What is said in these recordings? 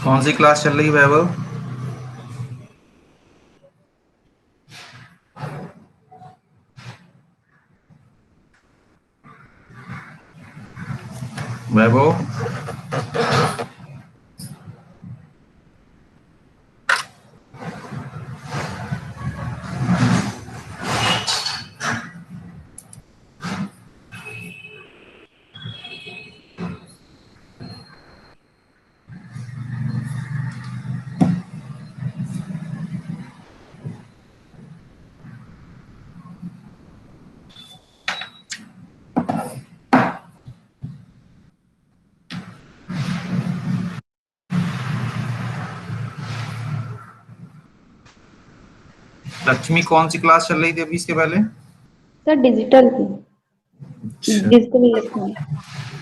कौन सी क्लास चल रही है वैभव? वैभव, लक्ष्मी कौन सी क्लास चल रही थी अभी इसके पहले? सर डिजिटल की, अच्छा, digital electronic.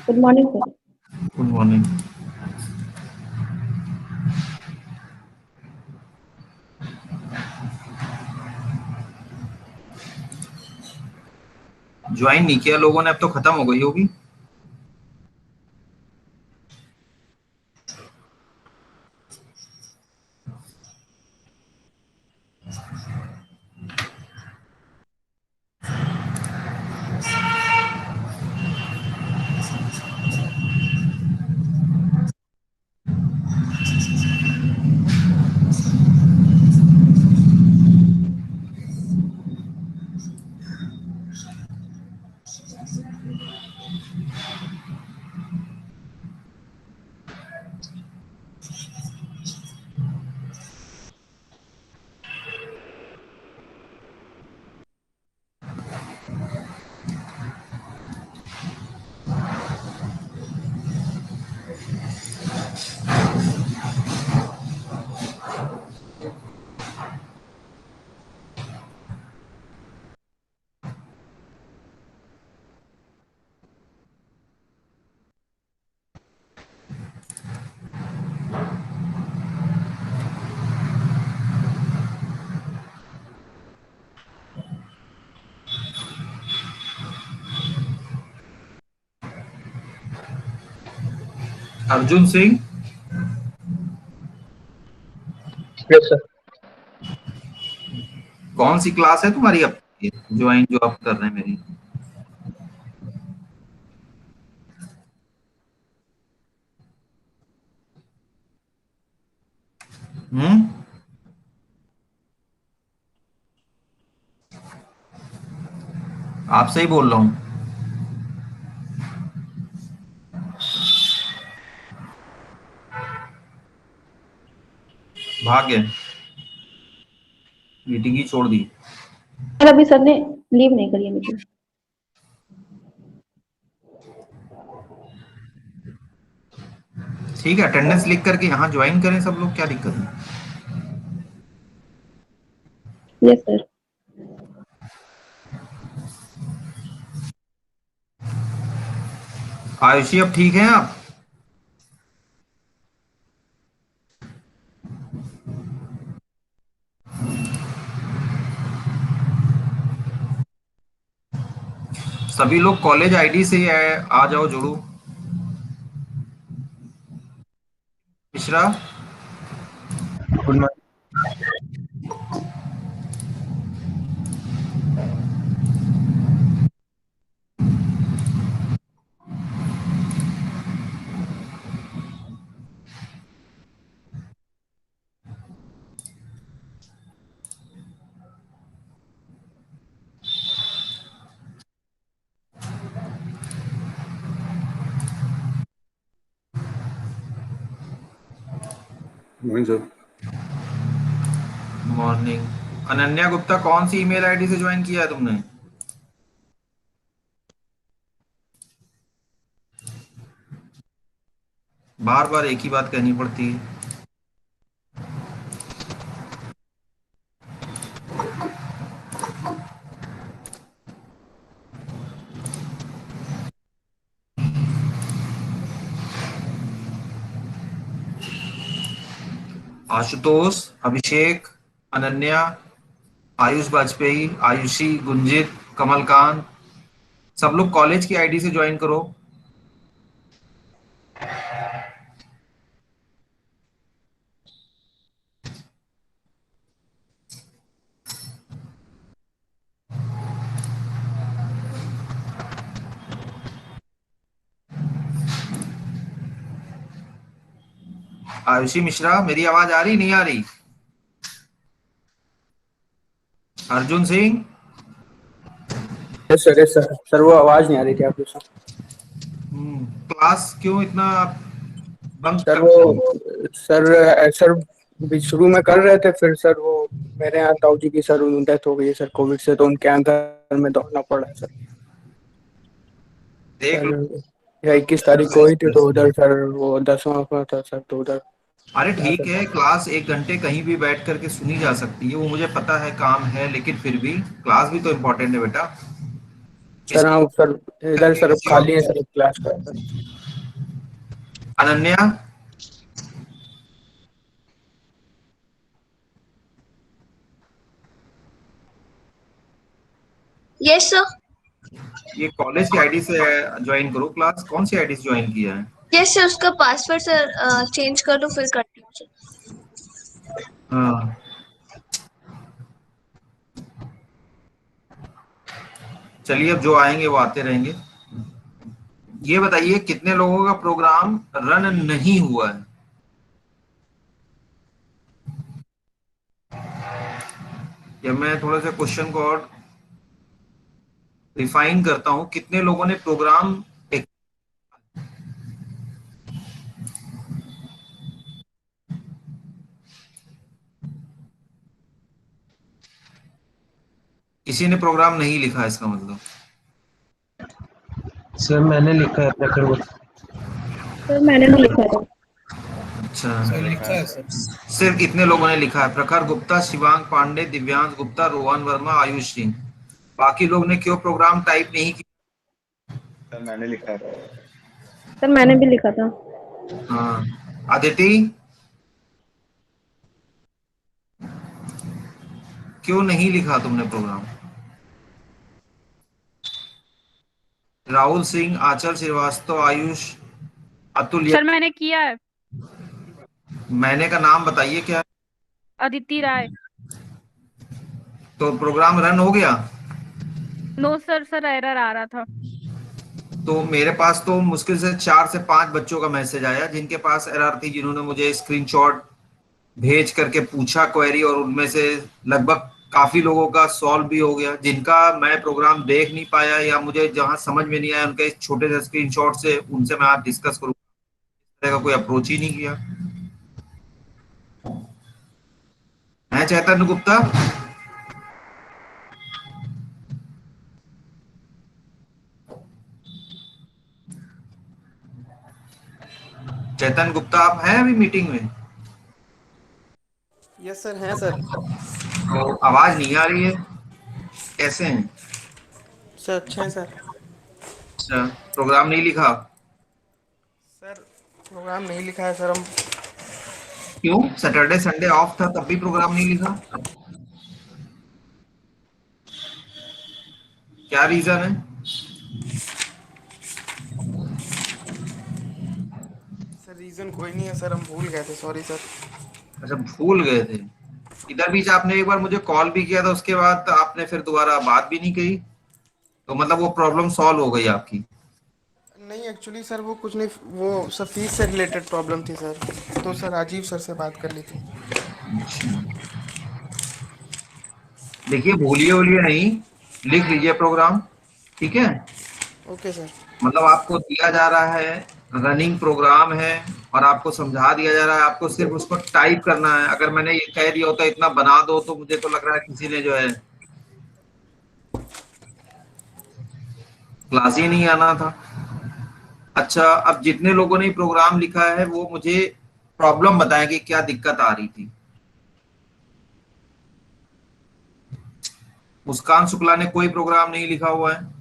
Good morning sir. Good morning. Join नहीं किया लोगों ने, अब तो खत्म हो गई होगी। Arjun Singh, yes sir. कौन सी क्लास है तुम्हारी अब ज्वाइन जो आप कर रहे हैं मेरी? हम्म, आपसे ही बोल रहा हूँ। भाग गए, मीटिंग ही छोड़ दी। सर अभी सर ने लीव नहीं करी है मीटिंग। ठीक है, अटेंडेंस लिख करके यहाँ ज्वाइन करें सब लोग, क्या दिक्कत है? Yes sir. आयुषी अब ठीक है आप? सभी लोग कॉलेज आईडी से ही आ जाओ, जुड़ो। Mishra, good morning. Morning sir. Morning. Ananya Gupta कौन सी ईमेल आईडी से ज्वाइन किया है तुमने? बार बार एक ही बात कहनी पड़ती है। आशुतोष, अभिषेक, अनन्या, आयुष वाजपेयी, आयुषी, गुंजित, कमलकांत, सब लोग कॉलेज की आईडी से ज्वाइन करो। आयुषी मिश्रा, मेरी आवाज आ रही नहीं आ रही? Arjun Singh. Yes sir, yes sir. Sir वो आवाज नहीं आ रही थी आपकी सर। क्लास क्यों इतना बंक सर करते हो? सर भी शुरू में कर रहे थे, फिर सर वो मेरे यहाँ ताऊ जी की सर डेथ हो गई है सर कोविड से, तो उनके यहाँ घर में दौड़ना पड़ रहा है सर। देख लो। सर यह 21 तारीख को हुई थी, तो उधर सर वो 10वां का था सर, तो उधर अरे जा ठीक है, सकते। क्लास 1 घंटे कहीं भी बैठ करके सुनी जा सकती है, वो मुझे पता है काम है, लेकिन फिर भी क्लास भी तो इम्पोर्टेंट है बेटा। सर इसको हाँ सर, इधर करके सर अब किसी और खाली है सर, एक क्लास का सर। Ananya, yes sir. ये कॉलेज की आईडी से ज्वाइन करो क्लास। कौन सी आईडी से ज्वाइन किया है? यस सर, उसका पासवर्ड सर चेंज कर दो फिर करती हूँ सर। हाँ, चलिए अब जो आएंगे वो आते रहेंगे। ये बताइए कितने लोगों का प्रोग्राम रन नहीं हुआ है? या मैं थोड़ा सा क्वेश्चन को और रिफाइन करता हूं, कितने लोगों ने प्रोग्राम किसी ने प्रोग्राम नहीं लिखा है इसका मतलब? सर मैंने लिखा है प्रखर गुप्ता। सर मैंने भी लिखा था। अच्छा, सर लिखा है सर। सिर्फ इतने लोगों ने लिखा है, प्रखर गुप्ता, शिवांग पांडे, दिव्यांश गुप्ता, रोहन वर्मा, आयुष सिंह। बाकी लोग ने क्यों प्रोग्राम टाइप नहीं किया? सर मैंने लिखा है। सर मैंने भी लिखा था। हाँ, अदिति क्यों नहीं लिखा तुमने प्रोग्राम? राहुल सिंह, आंचल श्रीवास्तव, आयुष, अतुल। सर मैंने किया है। मैंने का नाम बताइए क्या? अदिति राय। तो प्रोग्राम रन हो गया? नो सर, सर एरर आ रहा था। तो मेरे पास तो मुश्किल से 4 से 5 बच्चों का मैसेज आया जिनके पास एरर थी, जिन्होंने मुझे स्क्रीनशॉट भेज करके पूछा क्वेरी, और उनमें से लगभग काफी लोगों का सॉल्व भी हो गया। जिनका मैं प्रोग्राम देख नहीं पाया या मुझे जहां समझ में नहीं आया, उनके छोटे से स्क्रीनशॉट से उनसे मैं आज डिस्कस करूंगा। इस तरह का कोई अप्रोच ही नहीं किया है। चैतन्य गुप्ता, चैतन्य गुप्ता आप हैं अभी मीटिंग में? यस सर, हैं सर। तो आवाज नहीं आ रही है, कैसे हैं? सर अच्छे हैं सर। अच्छा, प्रोग्राम नहीं लिखा? सर प्रोग्राम नहीं लिखा है सर हम। क्यों? सैटरडे संडे ऑफ था तब भी प्रोग्राम नहीं लिखा? क्या रीजन है? सर रीज़न कोई नहीं है सर, हम भूल गए थे, सॉरी सर। अच्छा, भूल गए थे। इधर बीच आपने एक बार मुझे कॉल भी किया था, उसके बाद आपने फिर दोबारा बात भी नहीं कही, तो मतलब वो प्रॉब्लम सॉल्व हो गई आपकी? नहीं एक्चुअली सर वो कुछ नहीं, वो सर फीस से रिलेटेड प्रॉब्लम थी सर, तो सर राजीव सर से बात कर ली थी। देखिए, भूलिए वूलिए नहीं, लिख लीजिए प्रोग्राम, ठीक है? Okay sir. मतलब आपको दिया जा रहा है, रनिंग प्रोग्राम है, और आपको समझा दिया जा रहा है, आपको सिर्फ उसको टाइप करना है। अगर मैंने ये कह दिया होता इतना बना दो, तो मुझे तो लग रहा है किसी ने जो है क्लास ही नहीं आना था। अच्छा, अब जितने लोगों ने प्रोग्राम लिखा है वो मुझे प्रॉब्लम बताएं कि क्या दिक्कत आ रही थी। मुस्कान शुक्ला ने कोई प्रोग्राम नहीं लिखा हुआ है।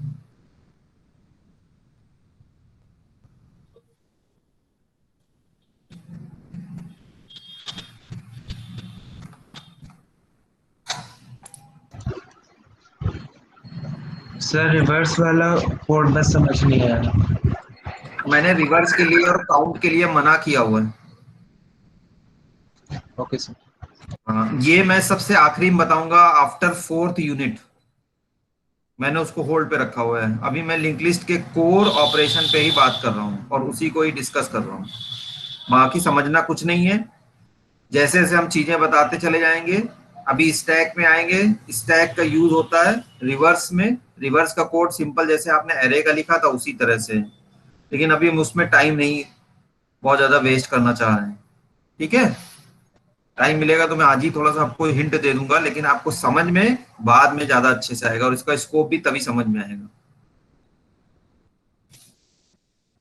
सर रिवर्स वाला कोड बस समझ नहीं आया। मैंने रिवर्स के लिए और काउंट के लिए मना किया हुआ है। Okay sir. हाँ, ये मैं सबसे आखिरी में बताऊंगा, आफ्टर 4th यूनिट मैंने उसको होल्ड पे रखा हुआ है। अभी मैं लिंक लिस्ट के कोर ऑपरेशन पे ही बात कर रहा हूँ और उसी को ही डिस्कस कर रहा हूँ। बाकी समझना कुछ नहीं है। जैसे जैसे हम चीजें बताते चले जाएंगे। अभी स्टैक में आएंगे। स्टैक का यूज होता है रिवर्स में। रिवर्स का कोड सिंपल जैसे आपने एरे का लिखा था उसी तरह से, लेकिन अभी हम उसमें टाइम नहीं बहुत ज्यादा वेस्ट करना चाह रहे हैं। ठीक है, टाइम मिलेगा तो मैं आज ही थोड़ा सा आपको हिंट दे दूंगा, लेकिन आपको समझ में बाद में ज्यादा अच्छे से आएगा और इसका स्कोप भी तभी समझ में आएगा।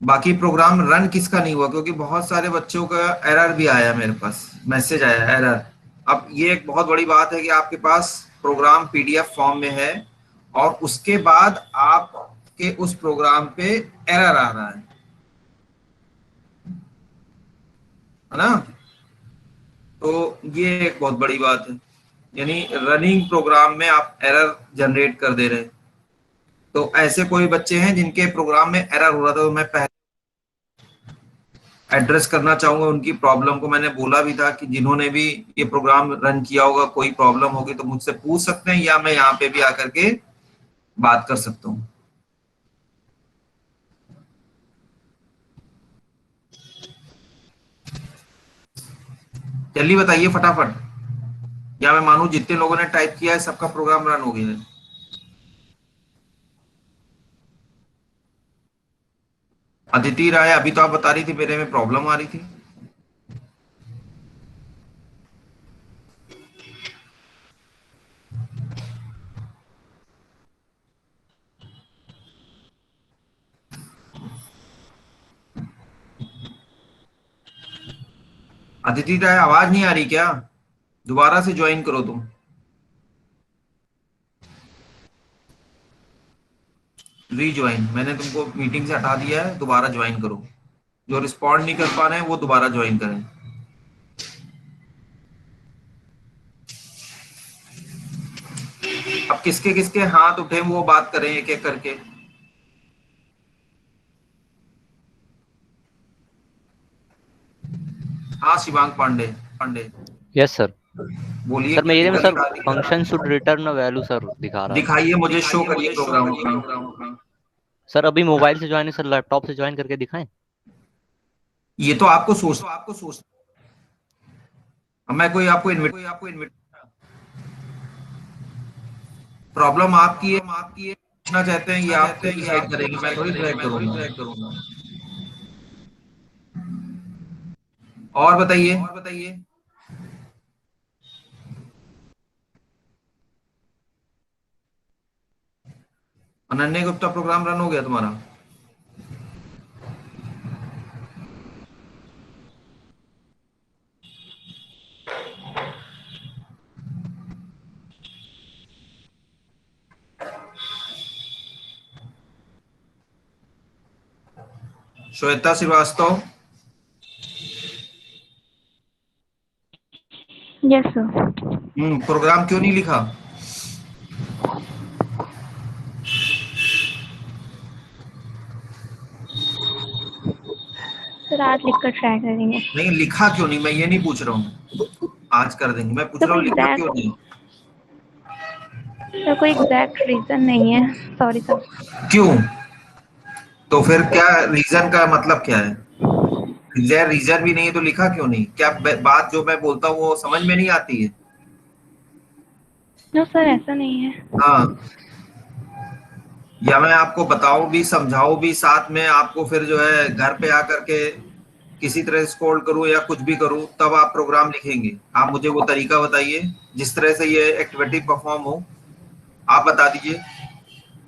बाकी प्रोग्राम रन किसका नहीं हुआ, क्योंकि बहुत सारे बच्चों का एरर भी आया, मेरे पास मैसेज आया एरर। अब ये एक बहुत बड़ी बात है कि आपके पास प्रोग्राम पीडीएफ फॉर्म में है और उसके बाद आपके उस प्रोग्राम पे एरर आ रहा है ना। तो ये एक बहुत बड़ी बात है, यानी रनिंग प्रोग्राम में आप एरर जनरेट कर दे रहे हैं। तो ऐसे कोई बच्चे हैं जिनके प्रोग्राम में एरर हो रहा था, तो मैं पहले एड्रेस करना चाहूंगा उनकी प्रॉब्लम को। मैंने बोला भी था कि जिन्होंने भी ये प्रोग्राम रन किया होगा, कोई प्रॉब्लम होगी तो मुझसे पूछ सकते हैं, या मैं यहाँ पे भी आकर के बात कर सकता हूँ। जल्दी बताइए फटाफट, या मैं मानूं जितने लोगों ने टाइप किया है सबका प्रोग्राम रन हो गया है। अदिति राय, अभी तो आप बता रही थी मेरे में प्रॉब्लम आ रही थी। अदिति राय, आवाज नहीं आ रही क्या? दोबारा से ज्वाइन करो तुम। रीज्वाइन, मैंने तुमको मीटिंग से हटा दिया है, दोबारा ज्वाइन करो। जो रिस्पॉन्ड नहीं कर पा रहे हैं वो दोबारा ज्वाइन करें। अब किसके किसके हाथ उठे वो बात करें एक एक करके। हाँ शिवांग पांडे। Pandey yes sir. बोलिए। सर मेरे में सर दिखाइए function should return value sir दिखा रहा है। मुझे, शो करिए प्रोग्राम। सर अभी मोबाइल से ज्वाइन है सर, लैपटॉप से ज्वाइन करके दिखाएं। ये तो आपको सोच मैं कोई आपको इनविट प्रॉब्लम आपकी है, पूछना चाहते हैं, ये आप डिसाइड करेंगे, मैं थोड़ी डिसाइड करूंगा। और बताइए। अनन्या गुप्ता, प्रोग्राम रन हो गया तुम्हारा? Shweta Srivastava, yes sir. Program क्यों नहीं लिखा? सर आज लिखकर ट्राई करेंगे। नहीं, लिखा क्यों नहीं, मैं ये नहीं पूछ रहा हूँ आज कर देंगे, मैं पूछ तो रहा हूँ कोई लिखा क्यों नहीं? सर कोई एग्जैक्ट रीजन नहीं है, सॉरी सर। क्यों? तो फिर क्या रीजन का मतलब क्या है? रीजन भी नहीं है तो लिखा क्यों नहीं? क्या बात जो मैं बोलता हूँ वो समझ में नहीं आती है? नो सर ऐसा नहीं है। हाँ, या मैं आपको बताऊं भी, समझाऊं भी, साथ में आपको फिर जो है घर पे आकर के किसी तरह स्क्रॉल करूं या कुछ भी करूं, तब आप प्रोग्राम लिखेंगे। आप मुझे वो तरीका बताइए जिस तरह से ये एक्टिविटी परफॉर्म हो, आप बता दीजिए।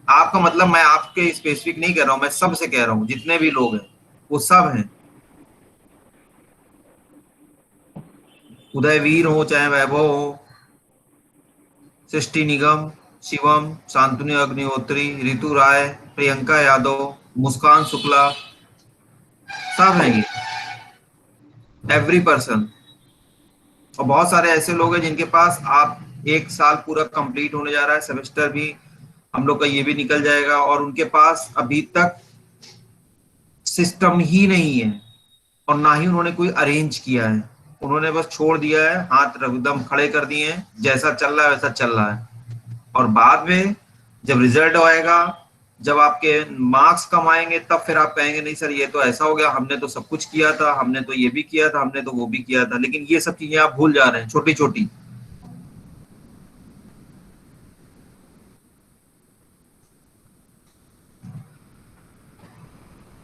आपका मतलब मैं आपके स्पेसिफिक नहीं कह रहा हूं, मैं सबसे कह रहा हूं, जितने भी लोग हैं वो सब हैं, उदयवीर हो चाहे वैभव हो, सृष्टि निगम, शिवम, शांतनु अग्निहोत्री, ऋतु राय, प्रियंका यादव, मुस्कान शुक्ला, सब हैं ये, एवरी पर्सन। और बहुत सारे ऐसे लोग हैं जिनके पास आप एक साल पूरा कंप्लीट होने जा रहा है, सेमेस्टर भी हम लोग का ये भी निकल जाएगा, और उनके पास अभी तक सिस्टम ही नहीं है और ना ही उन्होंने कोई अरेंज किया है। उन्होंने बस छोड़ दिया है, हाथ एकदम खड़े कर दिए हैं, जैसा चल रहा है वैसा चल रहा है। और बाद में जब रिजल्ट आएगा जब आपके मार्क्स कम आएंगे तब फिर आप कहेंगे नहीं सर ये तो ऐसा हो गया, हमने तो सब कुछ किया था, हमने तो ये भी किया था, हमने तो वो भी किया था। लेकिन ये सब चीजें आप भूल जा रहे हैं, छोटी छोटी।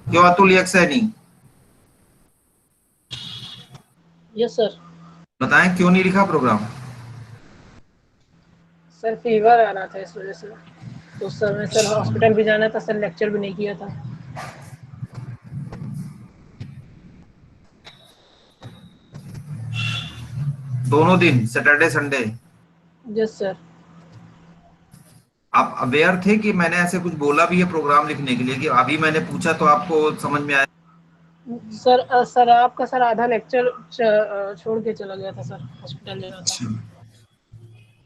क्यों अतुल यक्सैनी? Yes sir. बताएं क्यों नहीं लिखा प्रोग्राम? सर फीवर आ रहा था इस वजह से, तो सर मैं सर हॉस्पिटल भी जाना था सर, लेक्चर भी नहीं किया था। दोनों दिन, सैटरडे संडे? Yes sir. आप अवेयर थे कि मैंने ऐसे कुछ बोला भी है प्रोग्राम लिखने के लिए, कि अभी मैंने पूछा तो आपको समझ में आया? सर सर आपका सर आधा लेक्चर छोड़ के चला गया था सर, हॉस्पिटल जाना था।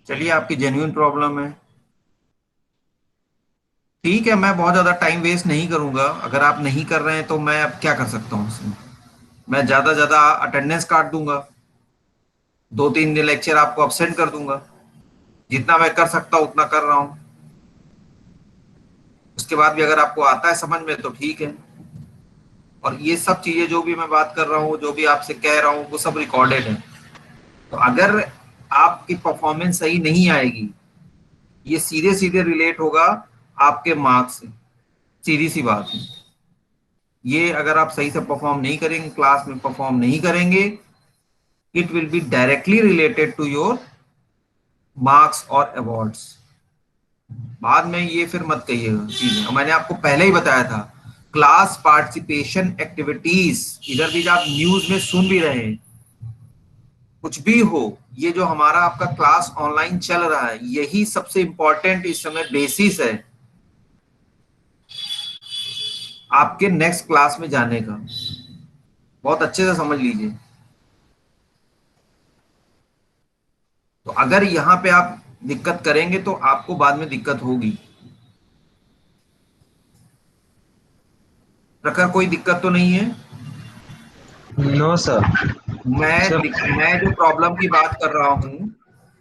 चलिए आपकी जेन्युइन प्रॉब्लम है, ठीक है, मैं बहुत ज्यादा टाइम वेस्ट नहीं करूंगा। अगर आप नहीं कर रहे हैं तो मैं अब क्या कर सकता हूँ उसमें? मैं ज्यादा अटेंडेंस काट दूंगा, 2-3 दिन लेक्चर आपको अब्सेंट कर दूंगा। जितना मैं कर सकता हूँ उतना कर रहा हूँ। उसके बाद भी अगर आपको आता है समझ में तो ठीक है। और ये सब चीजें जो भी मैं बात कर रहा हूँ, जो भी आपसे कह रहा हूँ, वो सब रिकॉर्डेड है। तो अगर आपकी परफॉर्मेंस सही नहीं आएगी, ये सीधे सीधे रिलेट होगा आपके मार्क्स से, सीधी सी बात है। ये अगर आप सही से परफॉर्म नहीं करेंगे, क्लास में परफॉर्म नहीं करेंगे, it will be directly related to your marks और अवार्ड्स। बाद में ये फिर मत कहिएगा चीजें, मैंने आपको पहले ही बताया था। क्लास पार्टिसिपेशन एक्टिविटीज, इधर भी आप न्यूज में सुन भी रहे हैं, कुछ भी हो, ये जो हमारा आपका क्लास ऑनलाइन चल रहा है, यही सबसे इंपॉर्टेंट इस समय बेसिस है आपके नेक्स्ट क्लास में जाने का। बहुत अच्छे से समझ लीजिए। तो अगर यहां पे आप दिक्कत करेंगे तो आपको बाद में दिक्कत होगी। प्रखर कोई दिक्कत तो नहीं है? No sir. मैं जो प्रॉब्लम की बात कर रहा हूं,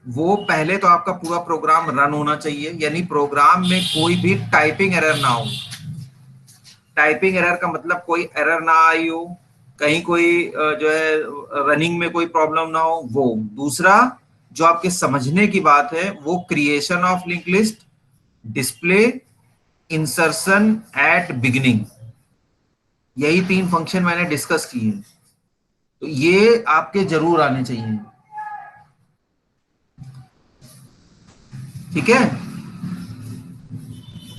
वो पहले तो आपका पूरा प्रोग्राम रन होना चाहिए, यानी प्रोग्राम में कोई भी टाइपिंग एरर ना हो। टाइपिंग एरर का मतलब कोई एरर ना आई हो, कहीं कोई जो है रनिंग में कोई प्रॉब्लम ना हो, वो। दूसरा जो आपके समझने की बात है, वो creation of link list, display, insertion at beginning, यही 3 फंक्शन मैंने डिस्कस किए हैं। तो ये आपके जरूर आने चाहिए, ठीक है?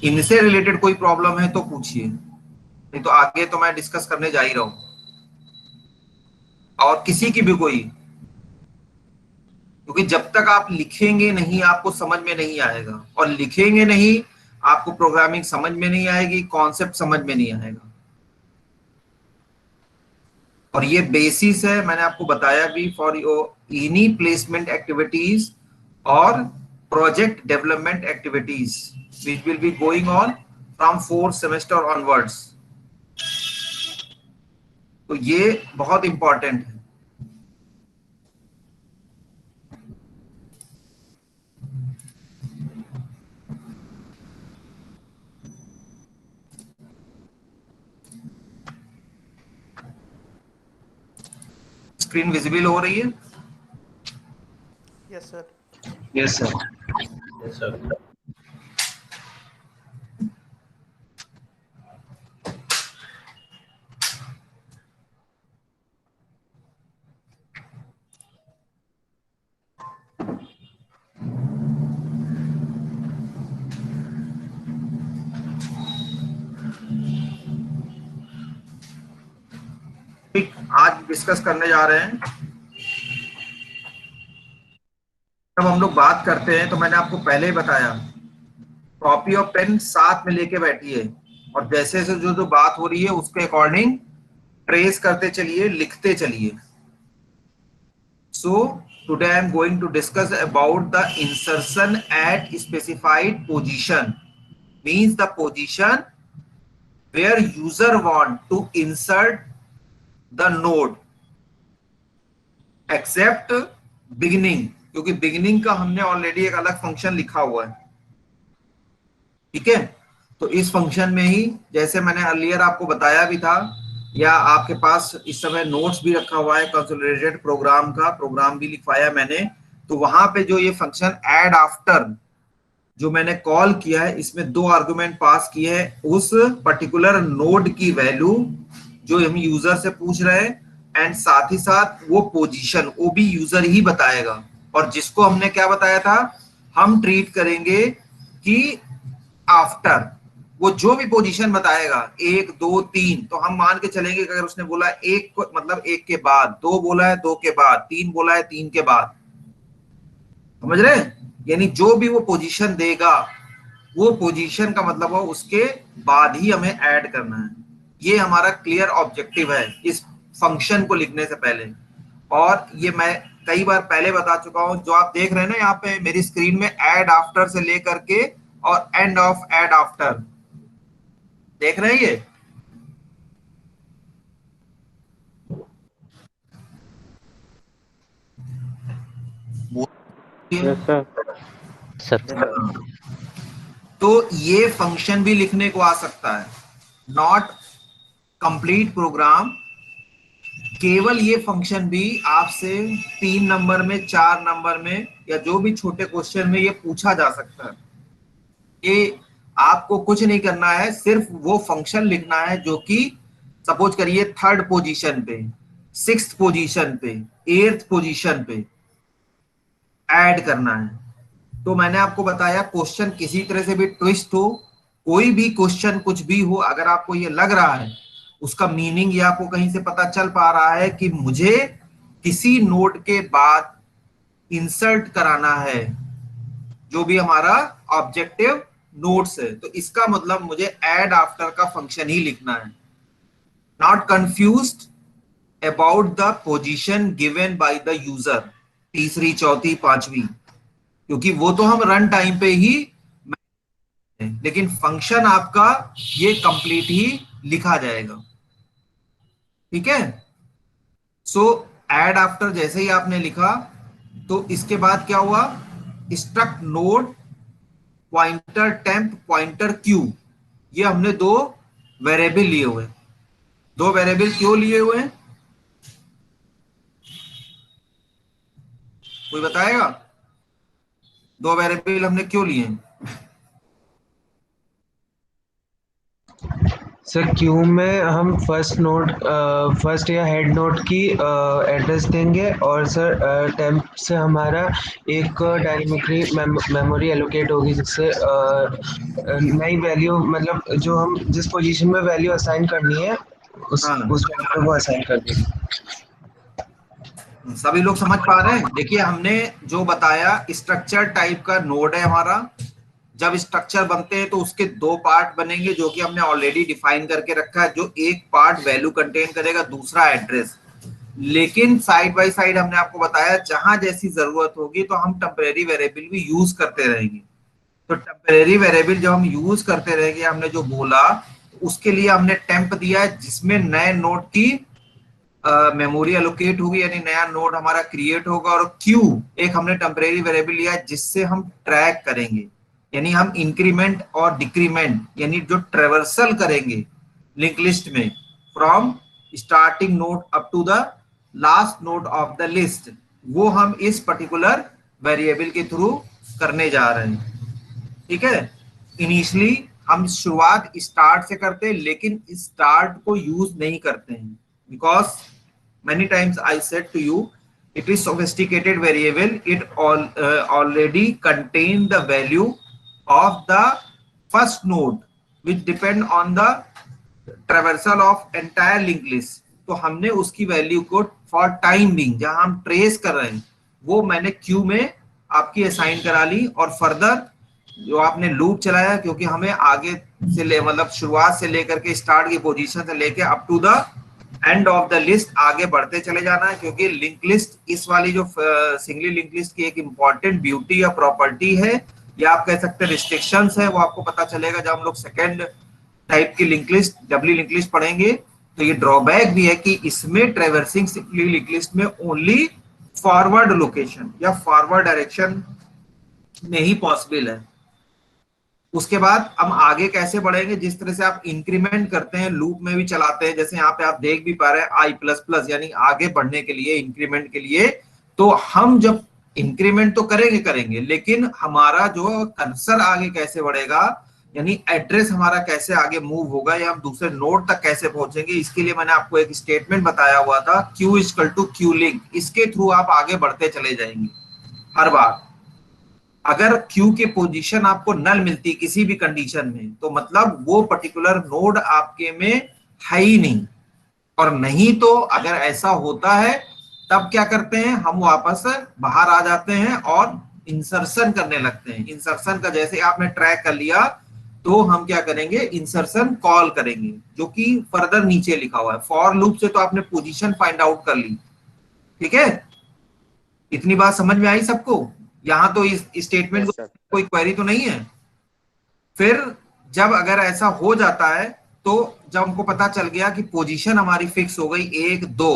इनसे रिलेटेड कोई प्रॉब्लम है तो पूछिए, नहीं तो आगे तो मैं डिस्कस करने जा ही रहा हूं। और किसी की भी कोई, क्योंकि जब तक आप लिखेंगे नहीं आपको समझ में नहीं आएगा, और लिखेंगे नहीं आपको प्रोग्रामिंग समझ में नहीं आएगी, कॉन्सेप्ट समझ में नहीं आएगा। और ये बेसिस है, मैंने आपको बताया भी, for your any placement activities और project development activities which will be going on from 4th semester onwards. तो ये बहुत इंपॉर्टेंट है। स्क्रीन विजिबल हो रही है? Yes sir. Yes sir. Yes sir. ठीक, आज डिस्कस करने जा रहे हैं। जब हम लोग बात करते हैं तो मैंने आपको पहले ही बताया, कॉपी और पेन साथ में लेके बैठिए, और जैसे से जो जो बात हो रही है उसके अकॉर्डिंग ट्रेस करते चलिए, लिखते चलिए। So today I am going to discuss about the insertion at specified position, means the position where user want to insert the node except beginning, क्योंकि बिगिनिंग का हमने ऑलरेडी एक अलग फंक्शन लिखा हुआ है, ठीक है? तो इस फंक्शन में ही, जैसे मैंने अर्लियर आपको बताया भी था, या आपके पास इस समय नोट्स भी रखा हुआ है कंसोलिडेटेड प्रोग्राम का, प्रोग्राम भी लिखवाया मैंने, तो वहां पे जो ये फंक्शन ऐड आफ्टर जो मैंने कॉल किया है, इसमें 2 आर्गुमेंट पास किए हैं, उस पर्टिकुलर नोड की वैल्यू जो हम यूजर से पूछ रहे हैं, एंड साथ ही साथ वो पोजीशन वो भी यूजर ही बताएगा, और जिसको हमने क्या बताया था, हम ट्रीट करेंगे कि आफ्टर वो जो भी पोजीशन बताएगा 1 2 3, तो हम मान के चलेंगे कि अगर उसने बोला 1 को मतलब 1 के बाद, 2 बोला है 2 के बाद, 3 बोला है 3 के बाद, समझ रहे हैं? यानी जो भी वो पोजीशन देगा, वो पोजीशन का मतलब हो उसके बाद ही हमें ऐड करना है। ये हमारा क्लियर ऑब्जेक्टिव है इस फंक्शन को लिखने से पहले, और ये मैं कई बार पहले बता चुका हूं। जो आप देख रहे हैं ना यहाँ पे मेरी स्क्रीन में, ऐड आफ्टर से लेकर के और एंड ऑफ ऐड आफ्टर, देख रहे हैं ये? सर तो ये फंक्शन भी लिखने को आ सकता है, नॉट कंप्लीट प्रोग्राम, केवल ये फंक्शन भी आपसे 3 नंबर में, 4 नंबर में, या जो भी छोटे क्वेश्चन में ये पूछा जा सकता है। ये आपको कुछ नहीं करना है, सिर्फ वो फंक्शन लिखना है जो कि सपोज करिए 3rd पोजीशन पे, 6th पोजीशन पे, 8th पोजीशन पे ऐड करना है। तो मैंने आपको बताया क्वेश्चन किसी तरह से भी ट्विस्ट हो, कोई भी क्वेश्चन कुछ भी हो, अगर आपको ये लग रहा है उसका मीनिंग या आपको कहीं से पता चल पा रहा है कि मुझे किसी नोड के बाद इंसर्ट कराना है, जो भी हमारा ऑब्जेक्टिव नोड्स है, तो इसका मतलब मुझे ऐड आफ्टर का फंक्शन ही लिखना है। Not confused about the position given by the user, तीसरी, चौथी, पांचवी, क्योंकि वो तो हम रन टाइम पे ही, लेकिन फंक्शन आपका ये कंप्लीट ही लिखा जाएगा। ठीक है? सो ऐड आफ्टर जैसे ही आपने लिखा, तो इसके बाद क्या हुआ, struct node pointer temp pointer Q, ये हमने 2 वेरिएबल लिए हुए। 2 वेरिएबल क्यों लिए हुए हैं, कोई बताएगा? 2 वेरिएबल हमने क्यों लिए हैं? सर क्यू में हम फर्स्ट या हेड नोड की एड्रेस देंगे, और सर टेम्प से हमारा एक डायनेमिकली मेमोरी एलोकेट होगी, जिससे नई वैल्यू, मतलब जो हम जिस पोजीशन में वैल्यू असाइन करनी है उस टेम्प पे वो असाइन कर देंगे। सभी लोग समझ पा रहे हैं? देखिए हमने जो बताया, स्ट्रक्चर टाइप का नोड है हमारा। जब स्ट्रक्चर बनते हैं तो उसके 2 पार्ट बनेंगे, जो कि हमने ऑलरेडी डिफाइन करके रखा है, जो एक पार्ट वैल्यू कंटेन करेगा, दूसरा एड्रेस। लेकिन साइड बाय साइड हमने आपको बताया, जहां जैसी जरूरत होगी तो हम टेम्परेरी वेरिएबल भी यूज करते रहेंगे। तो टेम्परेरी वेरिएबल जब हम यूज करते रहेंगे, हमने जो बोला, तो उसके लिए हमने टेम्प दिया है, जिसमें नए नोड की मेमोरी एलोकेट होगी, यानी नया नोड हमारा क्रिएट होगा। और क्यू एक हमने टेम्परेरी वेरिएबल लिया है, जिससे हम ट्रैक करेंगे, यानी हम इंक्रीमेंट और डिक्रीमेंट, यानी जो ट्रेवर्सल करेंगे लिंक लिस्ट में, from starting node up to the last node of the list, वो हम इस पर्टिकुलर वेरिएबल के थ्रू करने जा रहे हैं। ठीक है? इनिशियली हम शुरुआत स्टार्ट से करते हैं, लेकिन स्टार्ट को यूज नहीं करते हैं, because many times I said to you, it is sophisticated variable, it already contain the value of the first node which depend on the traversal of entire linked list। तो हमने उसकी value को for time being, जहां हम trace कर रहे हैं, वो मैंने क्यू में आपकी असाइन करा ली। और फर्दर जो आपने लूप चलाया, क्योंकि हमें आगे से मतलब शुरुआत से लेकर के स्टार्ट की पोजीशन से लेकर up to the end of the list आगे बढ़ते चले जाना है, क्योंकि लिंक लिस्ट इस वाली जो सिंगली लिंक लिस्ट की एक इंपॉर्टेंट ब्यूटी या प्रॉपर्टी है, या आप कह सकते हैं रिस्ट्रिक्शंस है, वो आपको पता चलेगा जब हम लोग सेकेंड टाइप की link list, doubly link list पढ़ेंगे। तो ये ड्रॉबैक भी है कि इसमें ट्रेवर्सिंग सिंगली लिंक लिस्ट में ओनली फॉरवर्ड लोकेशन या फॉरवर्ड डायरेक्शन में ही पॉसिबल है, उसके बाद हम आगे कैसे बढ़ेंगे, जिस तरह से आप इंक्रीमेंट करते हैं, लूप में भी चलाते हैं, जैसे यहाँ पे आप देख भी पा रहे हैं आई प्लस प्लस, यानी आगे बढ़ने के लिए, इंक्रीमेंट के लिए। तो हम जब इंक्रीमेंट तो करेंगे करेंगे, लेकिन हमारा जो कर्सर आगे कैसे बढ़ेगा, यानी एड्रेस हमारा कैसे आगे मूव होगा, या हम दूसरे नोड तक कैसे पहुंचेंगे, इसके लिए मैंने आपको एक स्टेटमेंट बताया हुआ था, q equal to Q link. इसके थ्रू आप आगे बढ़ते चले जाएंगे हर बार। अगर क्यू की पोजीशन आपको नल मिलती किसी भी कंडीशन में, तो मतलब वो पर्टिकुलर नोड आपके में है ही नहीं। और नहीं तो अगर ऐसा होता है तब क्या करते हैं, हम वापस बाहर आ जाते हैं और इंसर्शन करने लगते हैं। इंसर्शन का जैसे आपने ट्रैक कर लिया, तो हम क्या करेंगे, इंसर्शन कॉल करेंगे, जो कि फर्दर नीचे लिखा हुआ है। फॉर लूप से तो आपने पोजीशन फाइंड आउट कर ली, ठीक है। इतनी बात समझ में आई सबको? यहां तो इस स्टेटमेंट को कोई क्वेरी तो नहीं है। फिर जब अगर ऐसा हो जाता है, तो जब हमको पता चल गया कि पोजीशन हमारी फिक्स हो गई 1 2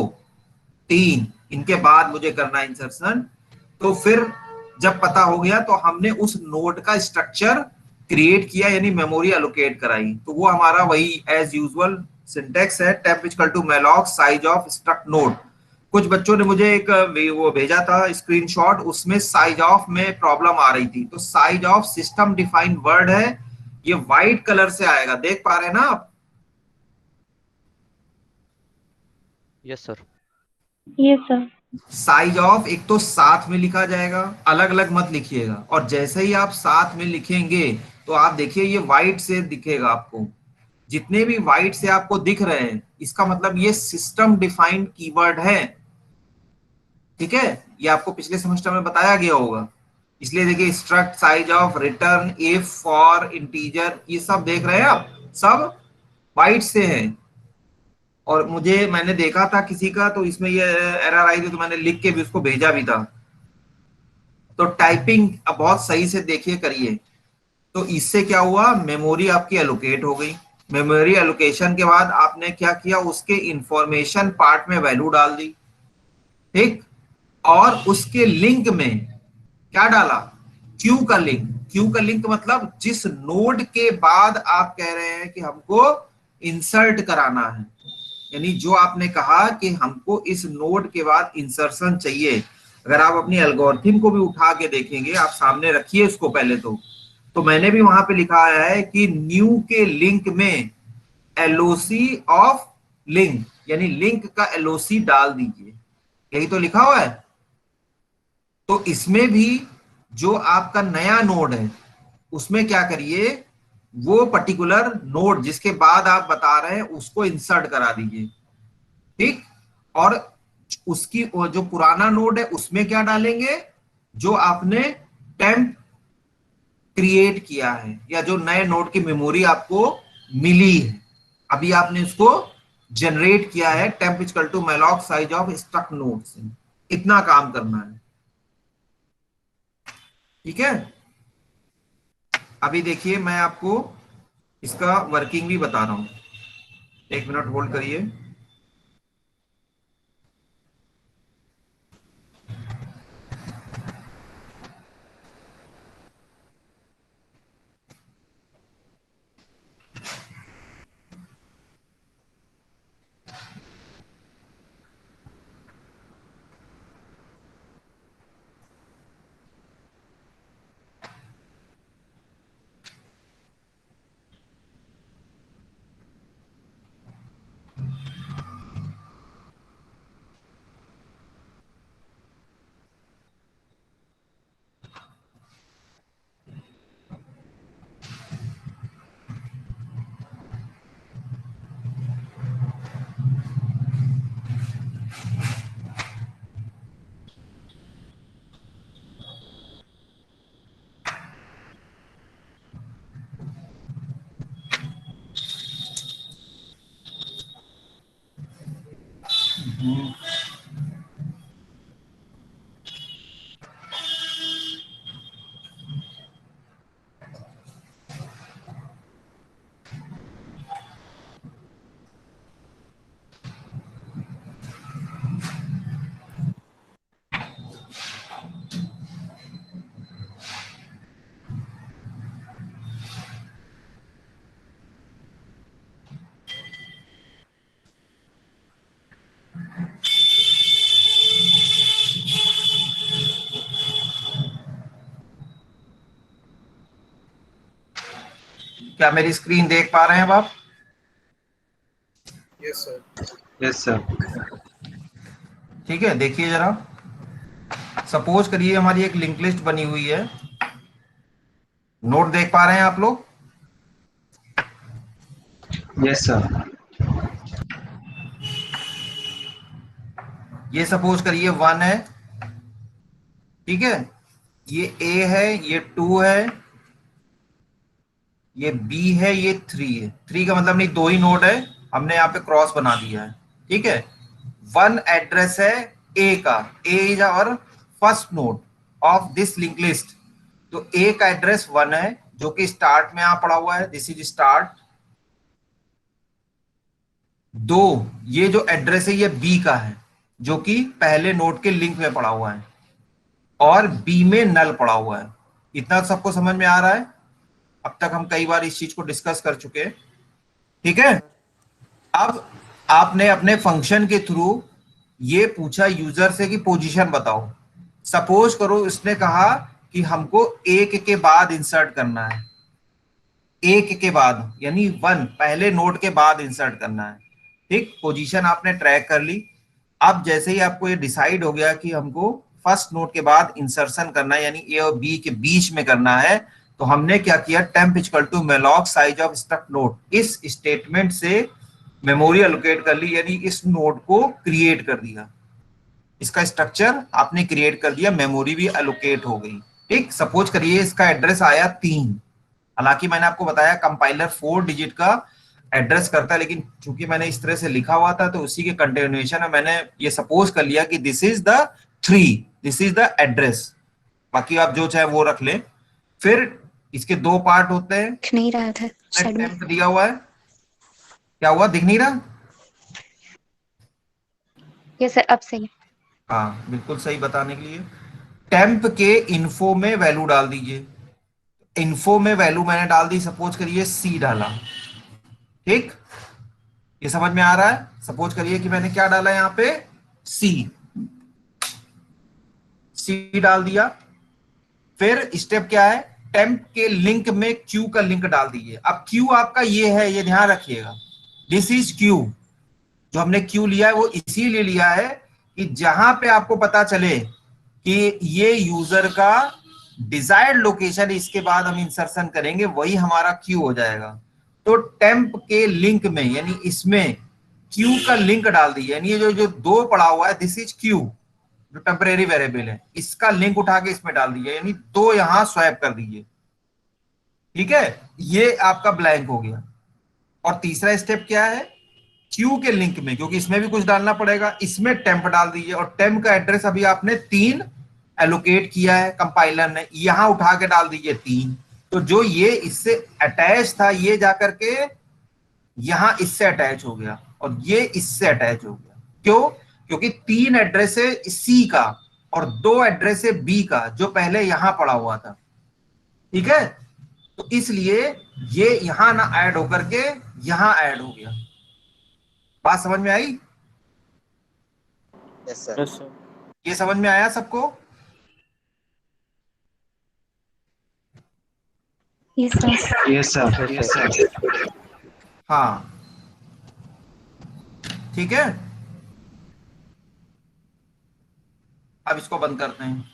3, इनके बाद मुझे करना इंसर्शन, तो फिर जब पता हो गया तो हमने उस नोड का स्ट्रक्चर क्रिएट किया, यानी मेमोरी एलोकेट कराई। तो वो हमारा वही एज यूजुअल सिंटेक्स है, temp equal to malloc size of struct node. कुछ बच्चों ने मुझे एक वो भेजा था स्क्रीनशॉट, उसमें साइज ऑफ में प्रॉब्लम आ रही थी। तो size of system defined word है, ये व्हाइट कलर से आएगा, देख पा रहे हैं ना आप? Yes sir. Yes sir. Size of एक तो साथ में लिखा जाएगा, अलग अलग मत लिखिएगा। और जैसे ही आप साथ में लिखेंगे तो आप देखिए ये व्हाइट से दिखेगा आपको। जितने भी व्हाइट से आपको दिख रहे हैं, इसका मतलब ये सिस्टम डिफाइंड कीवर्ड है, ठीक है। ये आपको पिछले सेमेस्टर में बताया गया होगा। इसलिए देखिए struct, size of, return, if, for, integer, ये सब देख रहे हैं आप, सब व्हाइट से हैं। और मैंने देखा था किसी का, तो इसमें ये एरर आई थी, तो मैंने लिख के भी उसको भेजा भी था। तो टाइपिंग अब बहुत सही से देखिए, करिए। तो इससे क्या हुआ, मेमोरी आपकी एलोकेट हो गई। मेमोरी एलोकेशन के बाद आपने क्या किया, उसके इंफॉर्मेशन पार्ट में वैल्यू डाल दी, ठीक। और उसके लिंक में क्या डाला, क्यू का लिंक। क्यू का लिंक मतलब जिस नोड के बाद आप कह रहे हैं कि हमको इंसर्ट कराना है, यानी जो आपने कहा कि हमको इस नोड के बाद इंसर्शन चाहिए। अगर आप अपनी एल्गोरिथम को भी उठा के देखेंगे, आप सामने रखिए उसको पहले, तो मैंने भी वहां पे लिखा है कि न्यू के लिंक में एलओसी ऑफ लिंक, यानी लिंक का एलओसी डाल दीजिए, यही तो लिखा हुआ है। तो इसमें भी जो आपका नया नोड है, उसमें क्या करिए, वो पर्टिकुलर नोड जिसके बाद आप बता रहे हैं उसको इंसर्ट करा दीजिए, ठीक। और उसकी जो पुराना नोड है उसमें क्या डालेंगे, जो आपने टेम्प क्रिएट किया है, या जो नए नोड की मेमोरी आपको मिली है, अभी आपने उसको जनरेट किया है, temp equal to malloc size of struct node से। इतना काम करना है, ठीक है। अभी देखिए मैं आपको इसका वर्किंग भी बता रहा हूं, 1 मिनट होल्ड करिए। क्या मेरी स्क्रीन देख पा रहे हैं अब आप? Yes sir. Yes sir. ठीक है, देखिए जरा, सपोज करिए हमारी एक लिंक लिस्ट बनी हुई है, नोट देख पा रहे हैं आप लोग? Yes sir. ये सपोज करिए 1 है, ठीक है, ये A है, ये 2 है, ये B है, ये 3 है। 3 का मतलब नहीं, 2 ही नोड है, हमने यहाँ पे क्रॉस बना दिया है, ठीक है। 1 एड्रेस है A का, A is our first node of this link list, तो A का एड्रेस 1 है जो कि स्टार्ट में यहाँ पड़ा हुआ है, दिस इज स्टार्ट। 2, ये जो एड्रेस है ये B का है जो कि पहले नोड के लिंक में पड़ा हुआ है, और B में नल पड़ा हुआ है। इतना सबको समझ में आ रहा है? अब तक हम कई बार इस चीज को डिस्कस कर चुके हैं, ठीक है। अब आपने अपने फंक्शन के थ्रू ये पूछा यूजर से कि पोजीशन बताओ। सपोज करो उसने कहा कि हमको 1 के बाद इंसर्ट करना है, 1 के बाद यानी 1 पहले नोड के बाद इंसर्ट करना है, ठीक। पोजीशन आपने ट्रैक कर ली। अब जैसे ही आपको ये डिसाइड हो गया कि हमको फर्स्ट नोड के बाद इंसर्शन करना है, यानी ए और बी के बीच में करना है, तो हमने क्या किया, temp equal to malloc size of struct node, इस स्टेटमेंट से मेमोरी एलोकेट कर ली, यानी इस नोड को क्रिएट कर दिया, इसका स्ट्रक्चर आपने क्रिएट कर दिया, मेमोरी भी एलोकेट हो गई, ठीक। सपोज करिए इसका एड्रेस आया 3, हालांकि मैंने आपको बताया कंपाइलर 4 डिजिट का एड्रेस करता है, लेकिन चूंकि मैंने इस तरह से लिखा हुआ था तो उसी के कंटिन्यूएशन में मैंने ये सपोज कर लिया कि this is the 3, this is the address. बाकी आप जो चाहे वो रख लें। फिर इसके 2 पार्ट होते हैं, दिख नहीं रहा था टेम्प दिया हुआ है, क्या हुआ, दिख नहीं रहा? ये सर अब सही। हाँ, बिल्कुल सही बताने के लिए। टेम्प के इन्फो में वैल्यू डाल दीजिए। इन्फो में वैल्यू मैंने डाल दी, सपोज करिए C डाला, ठीक, ये समझ में आ रहा है? सपोज करिए कि मैंने क्या डाला यहाँ पे, C डाल दिया। फिर स्टेप क्या है, टेम्प के लिंक में Q का लिंक डाल दीजिए। अब Q आपका ये है, ये ध्यान रखिएगा, दिस इज Q। जो हमने Q लिया है वो इसीलिए लिया है कि जहां पे आपको पता चले कि ये यूजर का डिजायर्ड लोकेशन, इसके बाद हम इंसर्शन करेंगे, वही हमारा Q हो जाएगा। तो टेम्प के लिंक में यानी इसमें Q का लिंक डाल दीजिए, यानी ये जो 2 पड़ा हुआ है, दिस इज Q जो टेम्परेरी वेरिएबल है, इसका लिंक उठा के इसमें डाल दीजिए, यानी 2 यहां स्वैप कर दीजिए, ठीक है। ये आपका ब्लैंक हो गया। और तीसरा स्टेप क्या है, Q के लिंक में, क्योंकि इसमें भी कुछ डालना पड़ेगा, इसमें टेम्प डाल दीजिए, और टेम्प का एड्रेस अभी आपने 3 एलोकेट किया है कंपाइलर ने, यहां उठा के डाल दीजिए 3। तो जो ये इससे अटैच था ये जाकर के यहां इससे अटैच हो गया, और ये इससे अटैच हो गया। क्यों? क्योंकि 3 एड्रेस है C का और 2 एड्रेस है B का जो पहले यहां पड़ा हुआ था, ठीक है। तो इसलिए ये यहां ना ऐड होकर के यहां ऐड हो गया। बात समझ में आई? Yes sir. ये समझ में आया सबको? Yes sir. Yes sir. Yes sir. हाँ, ठीक है। अब इसको बंद करते हैं।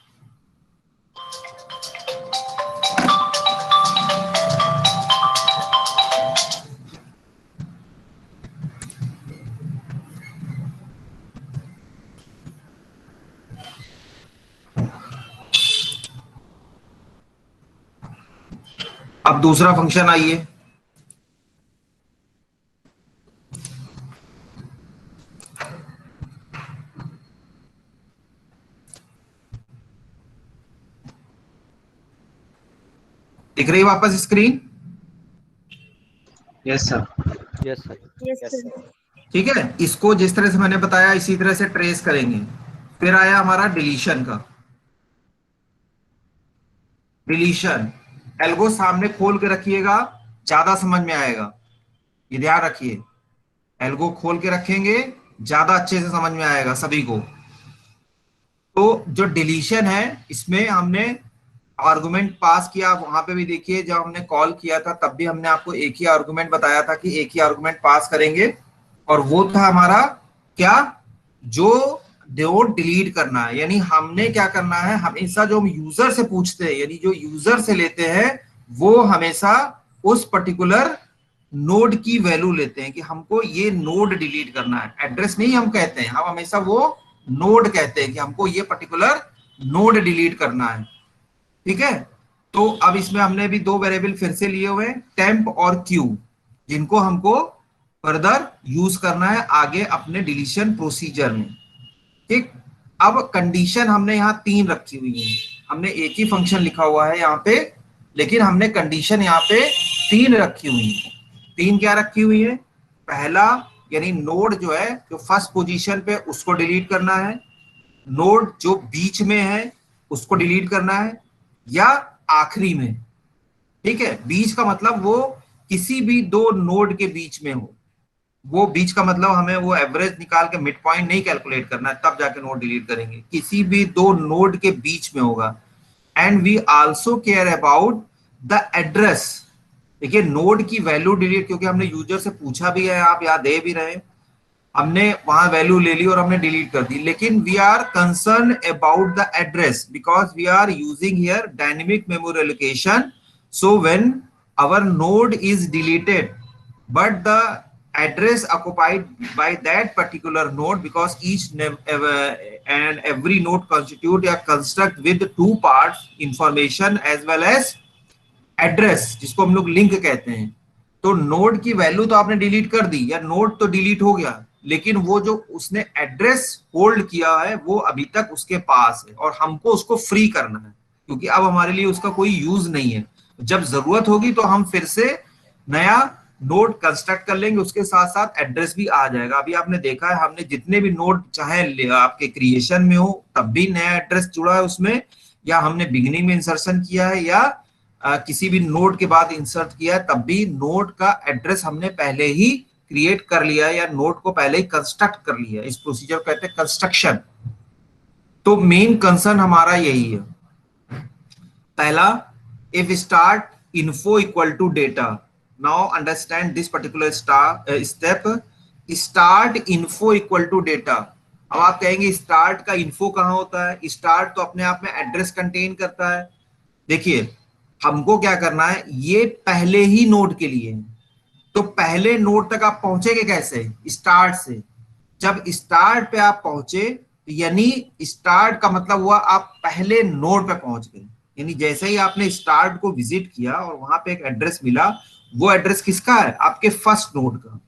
अब दूसरा फंक्शन आइए, दिख रही है वापस screen? Yes sir. Yes sir. Yes sir. ठीक है। इसको जिस तरह से मैंने बताया इसी तरह से ट्रेस करेंगे। फिर आया हमारा डिलीशन का। डिलीशन एल्गो सामने खोल के रखिएगा, ज्यादा समझ में आएगा, ये ध्यान रखिए। एल्गो खोल के रखेंगे ज्यादा अच्छे से समझ में आएगा सभी को। तो जो डिलीशन है इसमें हमने आर्गुमेंट पास किया, वहां पे भी देखिए जब हमने कॉल किया था तब भी हमने आपको एक ही आर्गुमेंट बताया था कि एक ही आर्गुमेंट पास करेंगे, और वो था हमारा क्या, जो नोड डिलीट करना है। यानी हमने क्या करना है, हमेशा जो हम यूजर से पूछते हैं, यानी जो यूजर से लेते हैं, वो हमेशा उस पर्टिकुलर नोड की वैल्यू लेते हैं कि हमको ये नोड डिलीट करना है। एड्रेस नहीं हम कहते हैं, हम हमेशा वो नोड कहते हैं कि हमको ये पर्टिकुलर नोड डिलीट करना है। ठीक है, तो अब इसमें हमने भी दो वेरिएबल फिर से लिए हुए हैं, टेम्प और क्यू, जिनको हमको फर्दर यूज करना है आगे अपने डिलीशन प्रोसीजर में। ठीक, अब कंडीशन हमने यहाँ 3 रखी हुई है, हमने एक ही फंक्शन लिखा हुआ है यहाँ पे, लेकिन हमने कंडीशन यहाँ पे 3 रखी हुई है। 3 क्या रखी हुई है, पहला यानी नोड जो है जो फर्स्ट पोजीशन पे उसको डिलीट करना है, नोड जो बीच में है उसको डिलीट करना है, या आखिरी में। ठीक है, बीच का मतलब वो किसी भी 2 नोड के बीच में हो, वो बीच का मतलब हमें वो एवरेज निकाल के मिड पॉइंट नहीं कैलकुलेट करना है तब जाके नोड डिलीट करेंगे, किसी भी 2 नोड के बीच में होगा। And we also care about the address. देखिए नोड की वैल्यू डिलीट, क्योंकि हमने यूजर से पूछा भी है, आप यहाँ दे भी रहे हैं, हमने वहां वैल्यू ले ली और हमने डिलीट कर दी, लेकिन we are concern about the address because we are using here dynamic memory allocation. So when our node is deleted but the address occupied by that particular node, because each and every node constitute a construct with 2 parts, information as well as address, जिसको हम लोग link कहते हैं। तो node की value तो आपने delete कर दी या नोड तो डिलीट हो गया, लेकिन वो जो उसने एड्रेस होल्ड किया है वो अभी तक उसके पास है और हमको उसको फ्री करना है, क्योंकि अब हमारे लिए उसका कोई यूज नहीं है। जब जरूरत होगी तो हम फिर से नया नोड कंस्ट्रक्ट कर लेंगे, उसके साथ साथ एड्रेस भी आ जाएगा। अभी आपने देखा है हमने जितने भी नोड चाहे आपके क्रिएशन में हो तब भी नया एड्रेस जुड़ा है उसमें, या हमने बिगिनिंग में इंसर्शन किया है या किसी भी नोड के बाद इंसर्ट किया है तब भी नोड का एड्रेस हमने पहले ही क्रिएट कर लिया है या नोड को पहले ही कंस्ट्रक्ट कर लिया है। इस प्रोसीजर को कहते हैं कंस्ट्रक्शन। तो मेन कंसर्न हमारा यही है। पहला, if start info equal to data, now understand this particular step, start info equal to data। अब आप कहेंगे स्टार्ट का इन्फो कहां होता है, स्टार्ट तो अपने आप में एड्रेस कंटेन करता है। देखिए हमको क्या करना है, ये पहले ही नोड के लिए है, तो पहले नोड तक आप पहुंचेंगे कैसे, स्टार्ट से। जब स्टार्ट पे आप पहुंचे यानी स्टार्ट का मतलब हुआ आप पहले नोड पे पहुंच गए, यानी जैसे ही आपने स्टार्ट को विजिट किया और वहां पे एक एड्रेस मिला, वो एड्रेस किसका है, आपके फर्स्ट नोड का।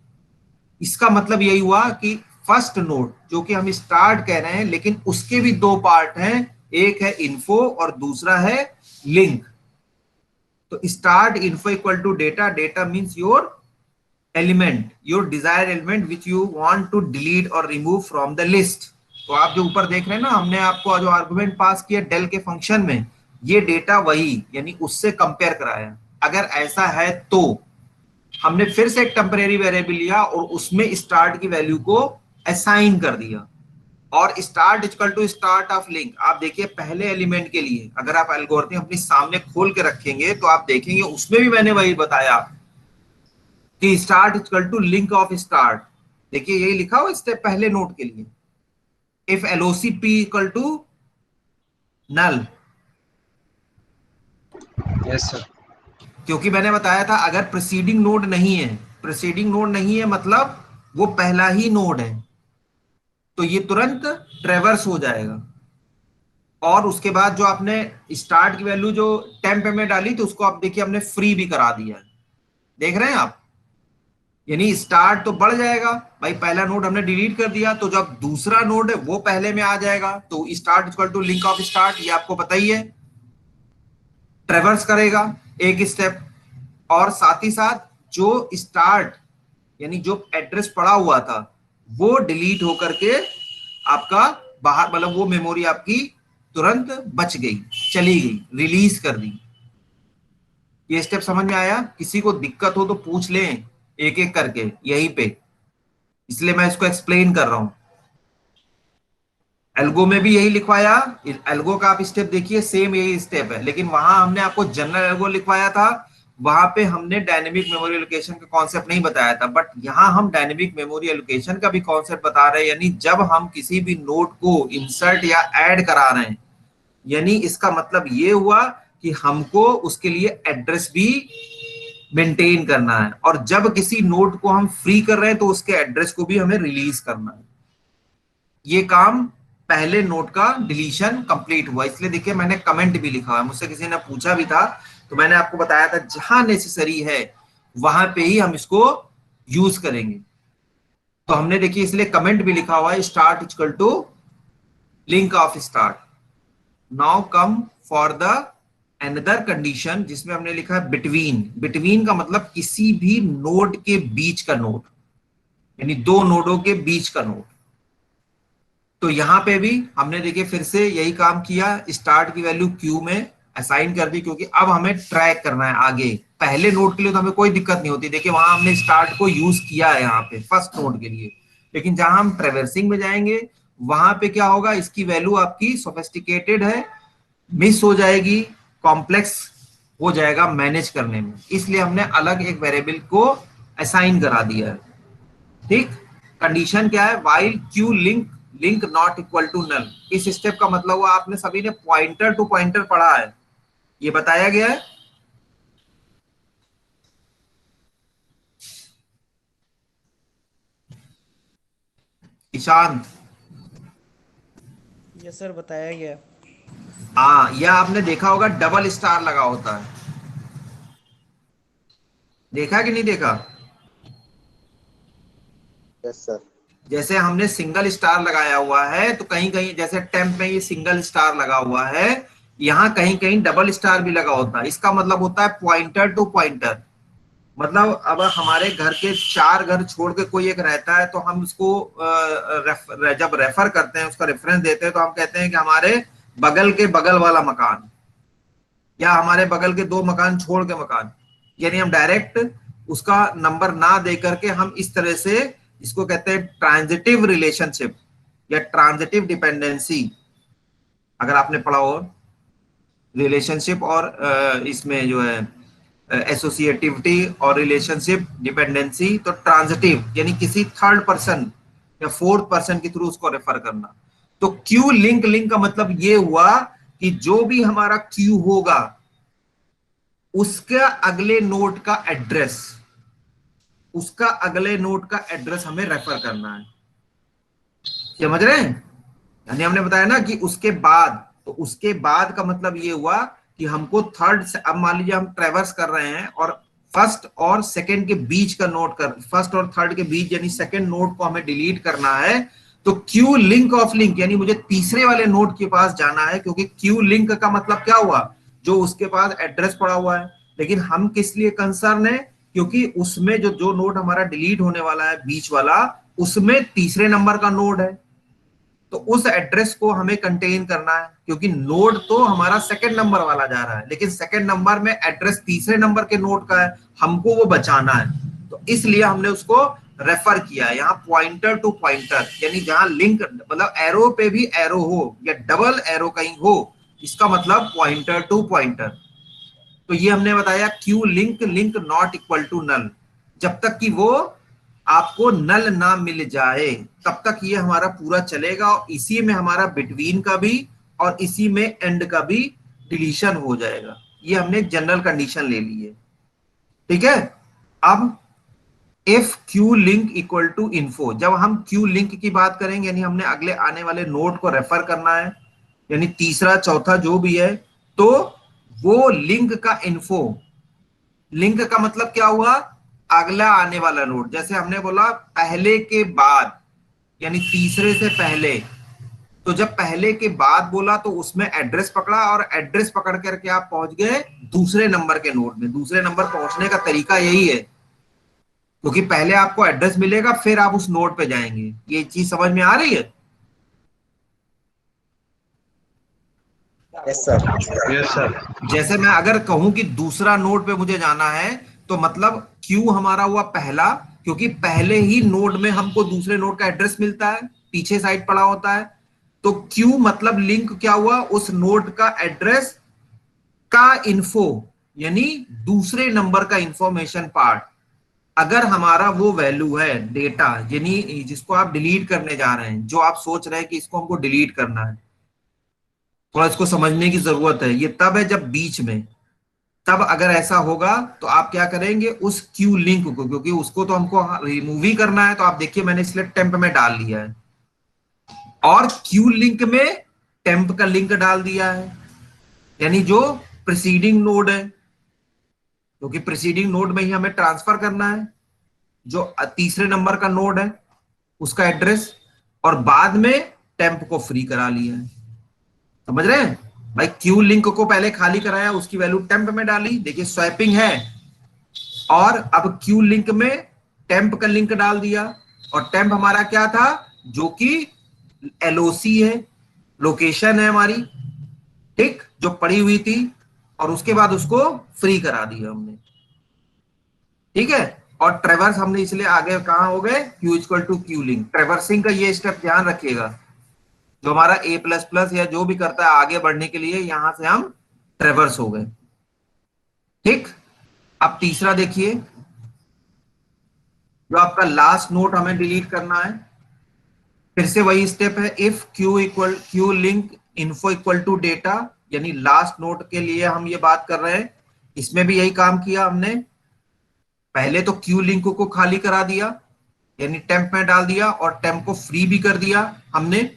इसका मतलब यही हुआ कि फर्स्ट नोड जो कि हम स्टार्ट कह रहे हैं, लेकिन उसके भी 2 पार्ट हैं, एक है इन्फो और दूसरा है लिंक। तो start info equal to data, data means your element, your desire element which you want to delete और रिमूव फ्रॉम द लिस्ट। तो आप जो ऊपर देख रहे हैं ना, हमने आपको जो आर्गुमेंट पास किया डेल के फंक्शन में, ये डेटा वही यानी उससे कंपेयर कराया। अगर ऐसा है तो हमने फिर से एक टेम्परेरी वेरिएबल लिया और उसमें स्टार्ट की वैल्यू को असाइन कर दिया, और start equal to start of link. आप देखिए पहले एलिमेंट के लिए अगर आप एल्गोरिथम अपने सामने खोल के रखेंगे तो आप देखेंगे उसमें भी मैंने वही बताया कि start equal to link of start. देखिए यही लिखा हुआ स्टेप पहले नोड के लिए, if LOC P equal to null. Yes sir. क्योंकि मैंने बताया था अगर प्रीसीडिंग नोड नहीं है, प्रीसीडिंग नोड नहीं है मतलब वो पहला ही नोड है, तो ये तुरंत ट्रेवर्स हो जाएगा। और उसके बाद जो आपने स्टार्ट की वैल्यू जो टेम्प में डाली तो उसको आप देखिए हमने फ्री भी करा दिया है, देख रहे हैं आप, यानी स्टार्ट तो बढ़ जाएगा भाई, पहला नोड हमने डिलीट कर दिया तो जब दूसरा नोड है वो पहले में आ जाएगा। तो start equal to link of start, ये आपको पता ही है, ट्रेवर्स करेगा एक स्टेप, और साथ ही साथ जो स्टार्ट यानी जो एड्रेस पड़ा हुआ था वो डिलीट होकर के आपका बाहर, मतलब वो मेमोरी आपकी तुरंत बच गई, चली गई, रिलीज कर दी। ये स्टेप समझ में आया? किसी को दिक्कत हो तो पूछ लें एक एक करके यहीं पे, इसलिए मैं इसको एक्सप्लेन कर रहा हूं। एल्गो में भी यही लिखवाया, एल्गो का आप स्टेप देखिए सेम यही स्टेप है, लेकिन वहां हमने आपको जनरल एल्गो लिखवाया था, वहां पे हमने डायनेमिक मेमोरी एलोकेशन का कॉन्सेप्ट नहीं बताया था, बट यहाँ हम डायनेमिक मेमोरी एलोकेशन का भी कॉन्सेप्ट बता रहे हैं। यानी जब हम किसी भी नोड को इंसर्ट या ऐड करा रहे हैं, यानी इसका मतलब ये हुआ कि हमको उसके लिए एड्रेस भी मेंटेन करना है, और जब किसी नोड को हम फ्री कर रहे हैं तो उसके एड्रेस को भी हमें रिलीज करना है। ये काम पहले नोड का डिलीशन कंप्लीट हुआ, इसलिए देखिए मैंने कमेंट भी लिखा है, मुझसे किसी ने पूछा भी था तो मैंने आपको बताया था जहां नेसेसरी है वहां पे ही हम इसको यूज करेंगे। तो हमने देखिए इसलिए कमेंट भी लिखा हुआ है, start equal to link of start. Now come for the another condition, जिसमें हमने लिखा है बिटवीन। बिटवीन का मतलब किसी भी नोड के बीच का नोड, यानी दो नोडों के बीच का नोड। तो यहां पे भी हमने देखिए फिर से यही काम किया, स्टार्ट की वैल्यू क्यू में असाइन कर दी, क्योंकि अब हमें ट्रैक करना है आगे। पहले नोड के लिए तो हमें कोई दिक्कत नहीं होती, देखिए वहां हमने स्टार्ट को यूज किया है यहाँ पे फर्स्ट नोड के लिए, लेकिन जहां हम ट्रेवर्सिंग में जाएंगे वहां पे क्या होगा, इसकी वैल्यू आपकी सोफिस्टिकेटेड है, मिस हो जाएगी, कॉम्प्लेक्स हो जाएगा मैनेज करने में, इसलिए हमने अलग एक वेरिएबल को असाइन करा दिया है। ठीक, कंडीशन क्या है, while Q link not equal to null. इस स्टेप का मतलब हुआ आपने सभी ने पॉइंटर टू पॉइंटर पढ़ा है, ये बताया गया है। ईशांत, ये सर बताया गया। हाँ, यह आपने देखा होगा डबल स्टार लगा होता है, देखा कि नहीं देखा? Yes sir. जैसे हमने सिंगल स्टार लगाया हुआ है, तो कहीं कहीं जैसे टेम्प में ये सिंगल स्टार लगा हुआ है, यहाँ कहीं कहीं डबल स्टार भी लगा होता है। इसका मतलब होता है पॉइंटर टू पॉइंटर। मतलब अब हमारे घर के 4 घर छोड़ के कोई एक रहता है, तो हम उसको जब रेफर करते हैं, उसका रेफरेंस देते हैं, तो हम कहते हैं कि हमारे बगल के बगल वाला मकान, या हमारे बगल के 2 मकान छोड़ के मकान, यानी हम डायरेक्ट उसका नंबर ना दे करके हम इस तरह से इसको कहते हैं ट्रांजिटिव रिलेशनशिप या ट्रांजिटिव डिपेंडेंसी। अगर आपने पढ़ा हो रिलेशनशिप और इसमें जो है एसोसिएटिविटी और रिलेशनशिप डिपेंडेंसी, तो ट्रांजिटिव यानी किसी थर्ड पर्सन या फोर्थ पर्सन के थ्रू उसको रेफर करना। तो क्यू लिंक का मतलब ये हुआ कि जो भी हमारा क्यू होगा उसका अगले नोड का एड्रेस, उसका अगले नोड का एड्रेस हमें रेफर करना है, समझ रहे हैं? यानी हमने बताया ना कि उसके बाद, तो उसके बाद का मतलब ये हुआ कि हमको थर्ड, अब मान लीजिए हम ट्रेवर्स कर रहे हैं और फर्स्ट और सेकंड के बीच का नोड कर, फर्स्ट और थर्ड के बीच यानी सेकंड नोड को हमें डिलीट करना है, तो क्यू लिंक ऑफ लिंक यानी मुझे तीसरे वाले नोड के पास जाना है, क्योंकि क्यू लिंक का मतलब क्या हुआ, जो उसके पास एड्रेस पड़ा हुआ है। लेकिन हम किस लिए कंसर्न है, क्योंकि उसमें जो नोड हमारा डिलीट होने वाला है बीच वाला, उसमें तीसरे नंबर का नोड है, तो उस एड्रेस को हमें कंटेन करना है, क्योंकि नोड तो हमारा सेकंड नंबर वाला जा रहा है, लेकिन सेकंड नंबर में एड्रेस तीसरे नंबर के नोड का है, हमको वो बचाना है। तो इसलिए हमने उसको रेफर किया है यहाँ पॉइंटर टू पॉइंटर, यानी जहां लिंक मतलब एरो पे भी एरो हो या डबल एरो कहीं हो, इसका मतलब पॉइंटर टू पॉइंटर। तो ये हमने बताया Q link not equal to null, जब तक कि वो आपको नल ना मिल जाए तब तक ये हमारा पूरा चलेगा, और इसी में हमारा बिटवीन का भी और इसी में एंड का भी डिलीशन हो जाएगा। ये हमने जनरल कंडीशन ले ली है, ठीक है। अब if Q link equal to info, जब हम क्यू लिंक की बात करेंगे यानी हमने अगले आने वाले नोड को रेफर करना है, यानी तीसरा चौथा जो भी है, तो वो लिंक का इन्फो, लिंक का मतलब क्या हुआ, अगला आने वाला नोड। जैसे हमने बोला पहले के बाद यानी तीसरे से पहले, तो जब पहले के बाद बोला तो उसमें एड्रेस पकड़ा और एड्रेस पकड़ करके आप पहुंच गए दूसरे नंबर के नोड में। दूसरे नंबर पहुंचने का तरीका यही है, क्योंकि पहले आपको एड्रेस मिलेगा फिर आप उस नोड पे जाएंगे। ये चीज समझ में आ रही है? Yes sir. Yes sir. जैसे मैं अगर कहूं कि दूसरा नोड पे मुझे जाना है, तो मतलब क्यू हमारा हुआ पहला, क्योंकि पहले ही नोड में हमको दूसरे नोड का एड्रेस मिलता है, पीछे साइड पड़ा होता है। तो क्यू मतलब लिंक क्या हुआ, उस नोड का एड्रेस का इन्फो, यानी दूसरे नंबर का इंफॉर्मेशन पार्ट। अगर हमारा वो वैल्यू है डेटा, यानी जिसको आप डिलीट करने जा रहे हैं, जो आप सोच रहे हैं कि इसको हमको डिलीट करना है, थोड़ा इसको समझने की जरूरत है। ये तब है जब बीच में, तब अगर ऐसा होगा तो आप क्या करेंगे, उस क्यू लिंक को, क्योंकि उसको तो हमको रिमूव ही करना है, तो आप देखिए मैंने इसलिए टेम्प में डाल लिया है, और क्यू लिंक में टेम्प का लिंक डाल दिया है, यानी जो प्रीसीडिंग नोड है, क्योंकि प्रीसीडिंग नोड में ही हमें ट्रांसफर करना है जो तीसरे नंबर का नोड है उसका एड्रेस, और बाद में टेम्प को फ्री करा लिया है। समझ रहे हैं भाई, क्यू लिंक को पहले खाली कराया, उसकी वैल्यू टेम्प में डाली, देखिए स्वैपिंग है, और अब क्यू लिंक में टेम्प का लिंक डाल दिया, और टेम्प हमारा क्या था, जो कि एलओसी है, लोकेशन है हमारी, ठीक, जो पड़ी हुई थी, और उसके बाद उसको फ्री करा दिया हमने, ठीक है। और ट्रेवर्स हमने इसलिए आगे कहां हो गए, Q equal to Q link. Traversing का ये स्टेप ध्यान रखिएगा, जो हमारा ए प्लस प्लस या जो भी करता है आगे बढ़ने के लिए, यहां से हम ट्रेवर्स हो गए, ठीक। अब तीसरा देखिए, जो आपका लास्ट नोट हमें डिलीट करना है, फिर से वही स्टेप है, if Q link info equal to data, यानी लास्ट नोट के लिए हम ये बात कर रहे हैं। इसमें भी यही काम किया हमने, पहले तो क्यू लिंक को खाली करा दिया, यानी टेम्प में डाल दिया, और टेम्प को फ्री भी कर दिया हमने,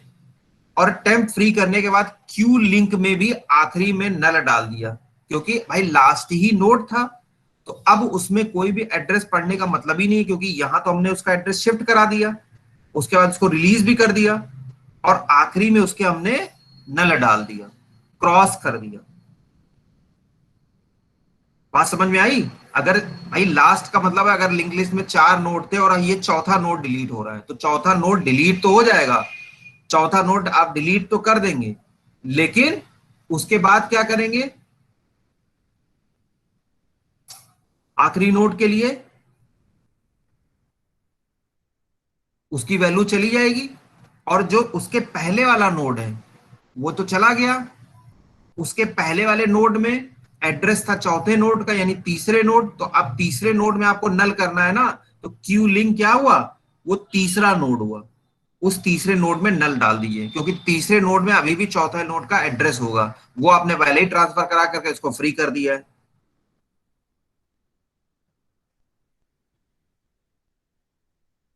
और टेम्प फ्री करने के बाद क्यू लिंक में भी आखिरी में नल डाल दिया, क्योंकि भाई लास्ट ही नोड था, तो अब उसमें कोई भी एड्रेस पढ़ने का मतलब ही नहीं, क्योंकि यहां तो हमने उसका एड्रेस शिफ्ट करा दिया, उसके बाद उसको रिलीज भी कर दिया, और आखिरी में उसके हमने नल डाल दिया, क्रॉस कर दिया। बात समझ में आई? अगर भाई लास्ट का मतलब है, अगर लिंक लिस्ट में 4 नोड थे और ये चौथा नोड डिलीट हो रहा है, तो चौथा नोड डिलीट तो हो जाएगा, चौथा नोड आप डिलीट तो कर देंगे, लेकिन उसके बाद क्या करेंगे, आखिरी नोड के लिए उसकी वैल्यू चली जाएगी, और जो उसके पहले वाला नोड है वो तो चला गया, उसके पहले वाले नोड में एड्रेस था चौथे नोड का, यानी तीसरे नोड, तो अब तीसरे नोड में आपको नल करना है ना, तो क्यू लिंक क्या हुआ, वो तीसरा नोड हुआ, उस तीसरे नोड में नल डाल दीजिए, क्योंकि तीसरे नोड में अभी भी चौथे नोड का एड्रेस होगा, वो आपने पहले ही ट्रांसफर करा करके इसको फ्री कर दिया है।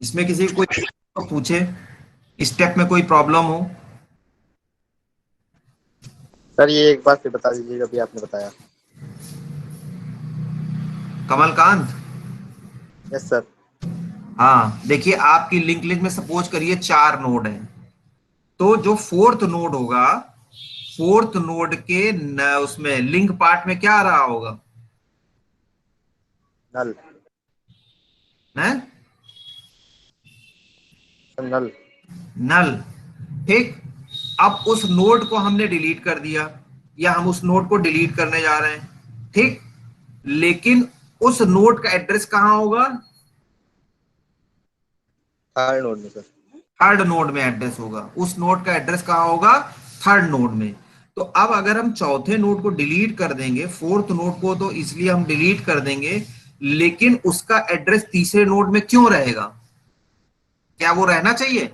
इसमें किसी को कोई पूछे, स्टेप में कोई प्रॉब्लम हो? सर ये एक बार फिर बता दीजिएगा, अभी आपने बताया। Kamalkant, yes sir. हाँ देखिए, आपकी लिंक लिस्ट में सपोज करिए 4 नोड है, तो जो फोर्थ नोड होगा, फोर्थ नोड के उसमें लिंक पार्ट में क्या आ रहा होगा, नल है? नल नल, ठीक। अब उस नोड को हमने डिलीट कर दिया, या हम उस नोड को डिलीट करने जा रहे हैं, ठीक, लेकिन उस नोड का एड्रेस कहां होगा, थर्ड नोड में सर। थर्ड नोड में एड्रेस होगा, उस नोड का एड्रेस कहां होगा, थर्ड नोड में। तो अब अगर हम चौथे नोड को डिलीट कर देंगे, फोर्थ नोड को तो इसलिए हम डिलीट कर देंगे, लेकिन उसका एड्रेस तीसरे नोड में क्यों रहेगा, क्या वो रहना चाहिए?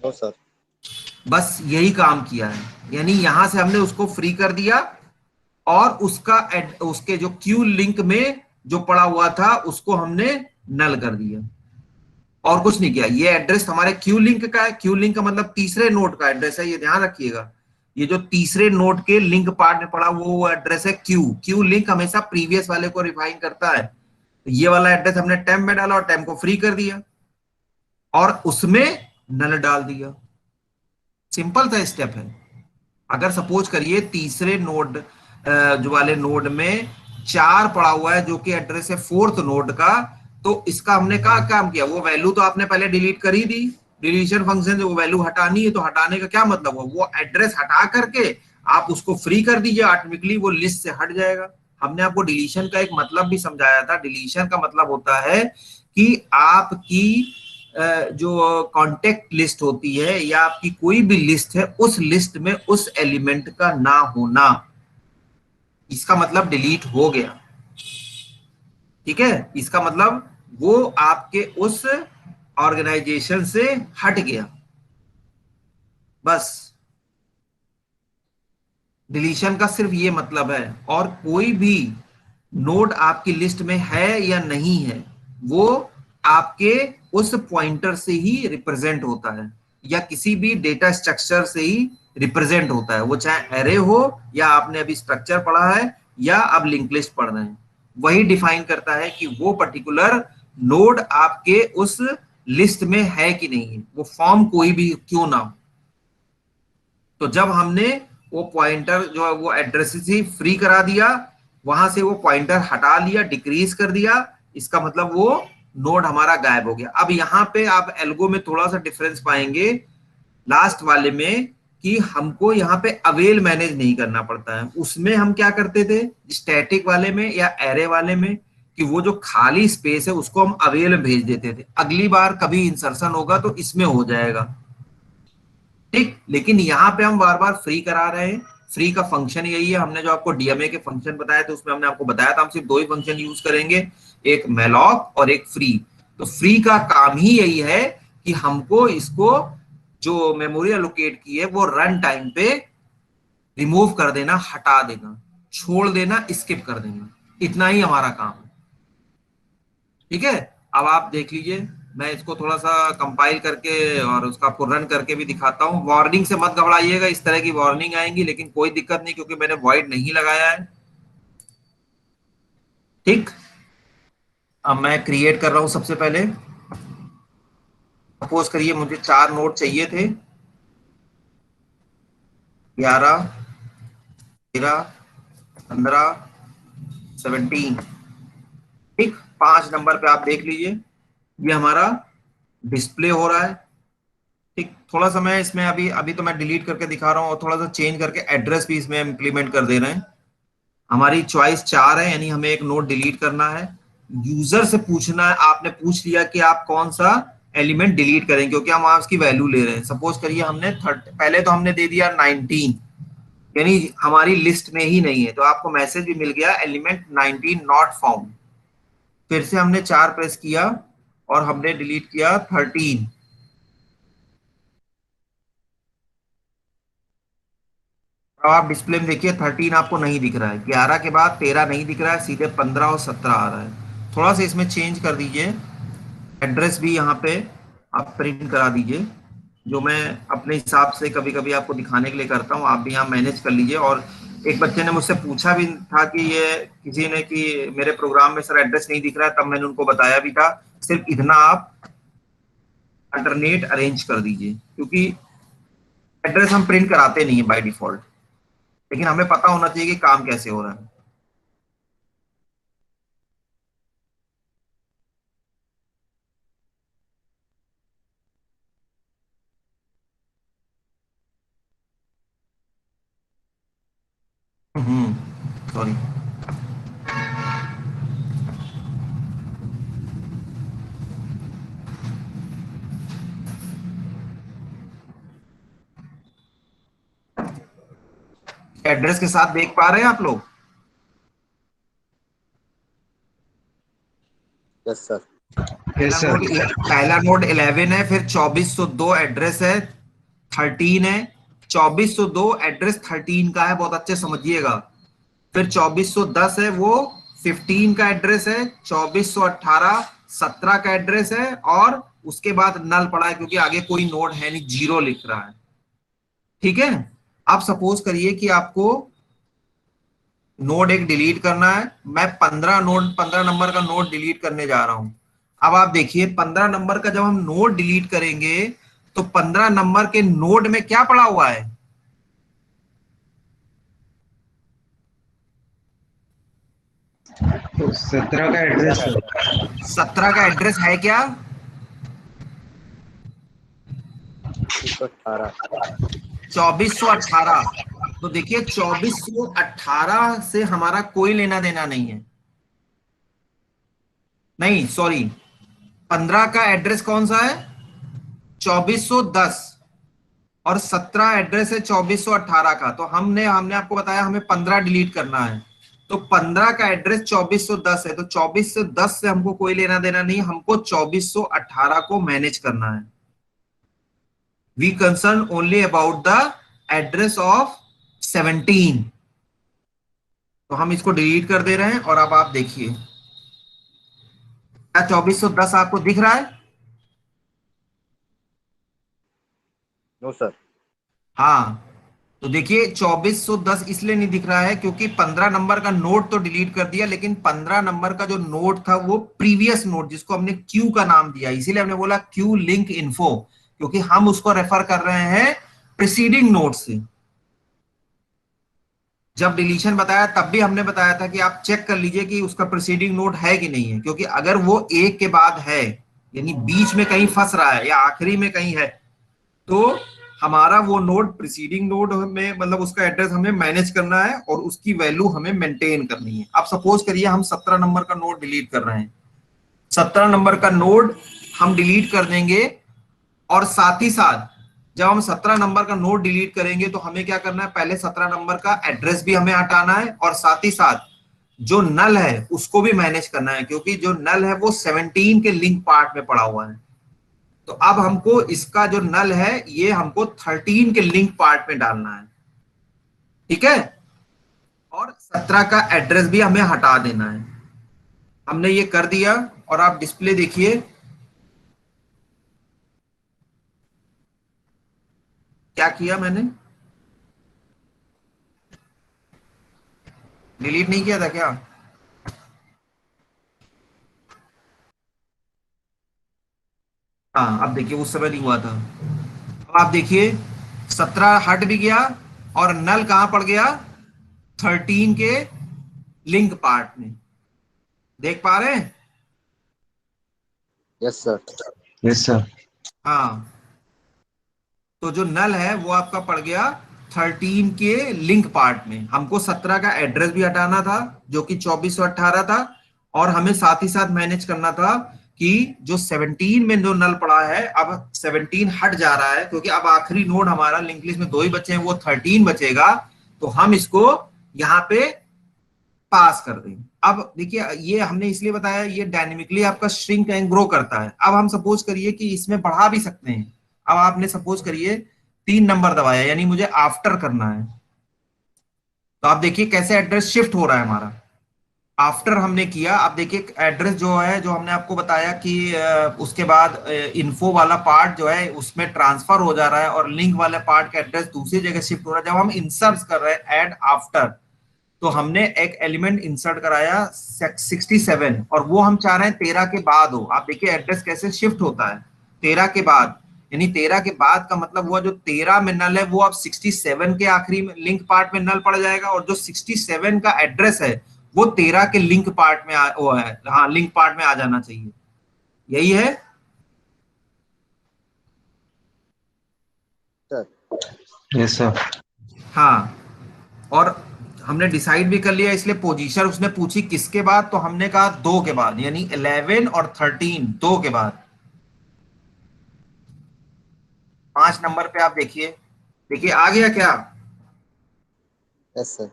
No sir. बस यही काम किया है, यानी यहां से हमने उसको फ्री कर दिया, और उसके जो क्यू लिंक में जो पड़ा हुआ था उसको हमने नल कर दिया, और कुछ नहीं किया। ये एड्रेस हमारे क्यू लिंक का है, क्यू लिंक का मतलब तीसरे नोड का एड्रेस है, ये ध्यान रखिएगा, ये जो तीसरे नोड के लिंक पार्ट में पड़ा वो एड्रेस है क्यू लिंक हमेशा प्रीवियस वाले को रिफाइन करता है, तो ये वाला एड्रेस हमने टेम्प में डाला और टेम्प को फ्री कर दिया, और उसमें नल डाल दिया। सिंपल सा स्टेप है। अगर सपोज करिए तीसरे नोड जो वाले नोड में 4 पड़ा हुआ है, जो कि एड्रेस है फोर्थ नोड का, तो इसका हमने क्या काम किया, वो वैल्यू तो आपने पहले डिलीट कर ही दी, डिलीशन फंक्शन से वो वैल्यू हटानी है, तो हटाने का क्या मतलब हुआ, वो एड्रेस हटा करके आप उसको फ्री कर दीजिए, ऑटोमेटिकली वो लिस्ट से हट जाएगा। हमने आपको डिलीशन का एक मतलब भी समझाया था, डिलीशन का मतलब होता है कि आपकी जो कांटेक्ट लिस्ट होती है या आपकी कोई भी लिस्ट है, उस लिस्ट में उस एलिमेंट का ना होना, इसका मतलब डिलीट हो गया। ठीक है, इसका मतलब वो आपके उस ऑर्गेनाइजेशन से हट गया, बस। डिलीशन का सिर्फ ये मतलब है। और कोई भी नोड आपकी लिस्ट में है या नहीं है, वो आपके उस पॉइंटर से ही रिप्रेजेंट होता है या किसी भी डेटा स्ट्रक्चर से ही रिप्रेजेंट होता है, वो चाहे एरे हो या आपने अभी स्ट्रक्चर पढ़ा है या आप लिंक लिस्ट पढ़ रहे हैं, वही डिफाइन करता है कि वो पर्टिकुलर नोड आपके उस लिस्ट में है कि नहीं है, वो फॉर्म कोई भी क्यों ना हो। तो जब हमने वो पॉइंटर जो है वो एड्रेस ही फ्री करा दिया, वहां से वो पॉइंटर हटा लिया, डिक्रीज कर दिया, इसका मतलब वो नोड हमारा गायब हो गया। अब यहाँ पे आप एल्गो में थोड़ा सा डिफरेंस पाएंगे लास्ट वाले में, कि हमको यहाँ पे अवेल मैनेज नहीं करना पड़ता है। उसमें हम क्या करते थे स्टैटिक वाले में या एरे वाले में, कि वो जो खाली स्पेस है उसको हम अवेल में भेज देते थे, अगली बार कभी इंसर्शन होगा तो इसमें हो जाएगा, ठीक। लेकिन यहाँ पे हम बार बार फ्री करा रहे हैं। फ्री का फंक्शन यही है, हमने जो आपको डीएमए के फंक्शन बताया था उसमें हमने आपको बताया था हम सिर्फ दो ही फंक्शन यूज करेंगे, एक मैलॉक और एक फ्री। तो फ्री का काम ही यही है कि हमको इसको जो मेमोरी एलोकेट की है वो रन टाइम पे रिमूव कर देना, हटा देना, छोड़ देना, स्किप कर देना, इतना ही हमारा काम है। ठीक है, अब आप देख लीजिए, मैं इसको थोड़ा सा कंपाइल करके और उसका आपको रन करके भी दिखाता हूं। वार्निंग से मत घबराइएगा, इस तरह की वार्निंग आएंगी, लेकिन कोई दिक्कत नहीं क्योंकि मैंने वॉइड नहीं लगाया है। ठीक, अब मैं क्रिएट कर रहा हूं। सबसे पहले सपोज करिए मुझे 4 नोड चाहिए थे, 11, 13, 15, 17। ठीक, 5 नंबर पे आप देख लीजिए ये हमारा डिस्प्ले हो रहा है। ठीक, थोड़ा सा मैं इसमें अभी तो मैं डिलीट करके दिखा रहा हूँ और थोड़ा सा चेंज करके एड्रेस भी इसमें इंप्लीमेंट कर दे रहे हैं। हमारी चॉइस 4 है, यानी हमें एक नोड डिलीट करना है। यूजर से पूछना है, आपने पूछ लिया कि आप कौन सा एलिमेंट डिलीट करें, क्योंकि हम उसकी वैल्यू ले रहे हैं। सपोज करिए हमने पहले तो हमने दे दिया 19, यानी हमारी लिस्ट में ही नहीं है, तो आपको मैसेज भी मिल गया एलिमेंट 19 नॉट फाउंड। फिर से हमने 4 प्रेस किया और हमने डिलीट किया 13। अब आप डिस्प्ले में देखिए 13 आपको नहीं दिख रहा है, 11 के बाद 13 नहीं दिख रहा है, सीधे 15 और 17 आ रहा है। थोड़ा सा इसमें चेंज कर दीजिए, एड्रेस भी यहाँ पे आप प्रिंट करा दीजिए, जो मैं अपने हिसाब से कभी कभी आपको दिखाने के लिए करता हूँ, आप भी यहाँ मैनेज कर लीजिए। और एक बच्चे ने मुझसे पूछा भी था कि ये किसी ने कि मेरे प्रोग्राम में सर एड्रेस नहीं दिख रहा है, तब मैंने उनको बताया भी था सिर्फ इतना आप अल्टरनेट अरेंज कर दीजिए, क्योंकि एड्रेस हम प्रिंट कराते नहीं है बाय डिफॉल्ट, लेकिन हमें पता होना चाहिए कि काम कैसे हो रहा है। सॉरी, एड्रेस के साथ देख पा रहे हैं आप लोग? Yes sir. पहला नोड 11 है, फिर 2402 एड्रेस है, 13 है, 2402 एड्रेस 13 का है, बहुत अच्छे समझिएगा। फिर 2410 है, वो 15 का एड्रेस है, 2418 17 का एड्रेस है, और उसके बाद नल पड़ा है क्योंकि आगे कोई नोड है नहीं, 0 लिख रहा है। ठीक है, आप सपोज करिए कि आपको नोड एक डिलीट करना है, मैं 15 नंबर का नोड डिलीट करने जा रहा हूं। अब आप देखिए 15 नंबर का जब हम नोड डिलीट करेंगे तो 15 नंबर के नोड में क्या पड़ा हुआ है? तो 17 का एड्रेस, 17 का एड्रेस है क्या? 2418। तो देखिए 2418 से हमारा कोई लेना देना नहीं है, नहीं सॉरी, 15 का एड्रेस कौन सा है? 2410 और 17 एड्रेस है 2418 का। तो हमने आपको बताया हमें 15 डिलीट करना है, तो 15 का एड्रेस 2410 है, तो 2410 से हमको कोई लेना देना नहीं, हमको 2418 को मैनेज करना है। We concern only about the address of 17। तो हम इसको डिलीट कर दे रहे हैं। और अब आप देखिए, क्या 2410 आपको दिख रहा है? No sir. हाँ, तो देखिए 2410 इसलिए नहीं दिख रहा है क्योंकि 15 नंबर का नोड तो डिलीट कर दिया, लेकिन 15 नंबर का जो नोड था वो प्रीवियस नोड, जिसको हमने क्यू का नाम दिया, इसीलिए हमने बोला क्यू लिंक इन्फो, क्योंकि हम उसको रेफर कर रहे हैं प्रीसीडिंग नोड से। जब डिलीशन बताया तब भी हमने बताया था कि आप चेक कर लीजिए कि उसका प्रीसीडिंग नोड है कि नहीं है, क्योंकि अगर वो एक के बाद है, यानी बीच में कहीं फंस रहा है या आखिरी में कहीं है, तो हमारा वो नोड प्रीसीडिंग नोड में, मतलब उसका एड्रेस हमें मैनेज करना है और उसकी वैल्यू हमें मेंटेन करनी है। अब सपोज करिए हम 17 नंबर का नोड डिलीट कर रहे हैं, 17 नंबर का नोड हम डिलीट कर देंगे, और साथ ही साथ जब हम 17 नंबर का नोड डिलीट करेंगे तो हमें क्या करना है, पहले 17 नंबर का एड्रेस भी हमें हटाना है, और साथ ही साथ जो नल है उसको भी मैनेज करना है, क्योंकि जो नल है वो 17 के लिंक पार्ट में पड़ा हुआ है। तो अब हमको इसका जो नल है ये हमको 13 के लिंक पार्ट में डालना है, ठीक है, और 17 का एड्रेस भी हमें हटा देना है। हमने ये कर दिया, और आप डिस्प्ले देखिए क्या किया मैंने। डिलीट नहीं किया था क्या? हाँ, अब देखिए उस समय नहीं हुआ था। अब आप देखिए 17 हट भी गया और नल कहां पड़ गया, 13 के लिंक पार्ट में। देख पा रहे हैं? Yes sir. Yes sir. हाँ, तो जो नल है वो आपका पड़ गया 13 के लिंक पार्ट में। हमको 17 का एड्रेस भी हटाना था जो कि 2418 था, और हमें साथ ही साथ मैनेज करना था कि जो 17 में जो नल पड़ा है, अब 17 हट जा रहा है क्योंकि अब आखिरी नोड हमारा लिंक लिस्ट में 2 ही बचे हैं, वो 13 बचेगा, तो हम इसको यहाँ पे पास कर दें। अब देखिए ये हमने इसलिए बताया, ये डायनेमिकली आपका श्रिंक एंड ग्रो करता है। अब हम सपोज करिए कि इसमें बढ़ा भी सकते हैं। अब आपने सपोज करिए 3 नंबर दबाया, यानी मुझे आफ्टर करना है, तो आप देखिए कैसे एड्रेस शिफ्ट हो रहा है हमारा। आफ्टर हमने किया, अब देखिए एड्रेस जो है, जो हमने आपको बताया कि उसके बाद इन्फो वाला पार्ट जो है उसमें ट्रांसफर हो जा रहा है और लिंक वाले पार्ट का एड्रेस दूसरी जगह शिफ्ट हो रहा है। जब हम इंसर्ट कर रहे हैं ऐड आफ्टर, तो हमने एक एलिमेंट इंसर्ट कराया 67, और वो हम चाह रहे हैं 13 के बाद हो। आप देखिए एड्रेस कैसे शिफ्ट होता है 13 के बाद, यानी 13 के बाद का मतलब हुआ जो 13 में नल है वो अब 67 के आखिरी में लिंक पार्ट में नल पड़ जाएगा, और जो 67 का एड्रेस है वो 13 के लिंक पार्ट में वो है, हाँ लिंक पार्ट में आ जाना चाहिए। यही है सर। Yes sir. हाँ, और हमने डिसाइड भी कर लिया, इसलिए पोजीशन उसने पूछी किसके बाद, तो हमने कहा 2 के बाद, यानी 11 और 13 2 के बाद। 5 नंबर पे आप देखिए, देखिए आ गया क्या? Yes sir.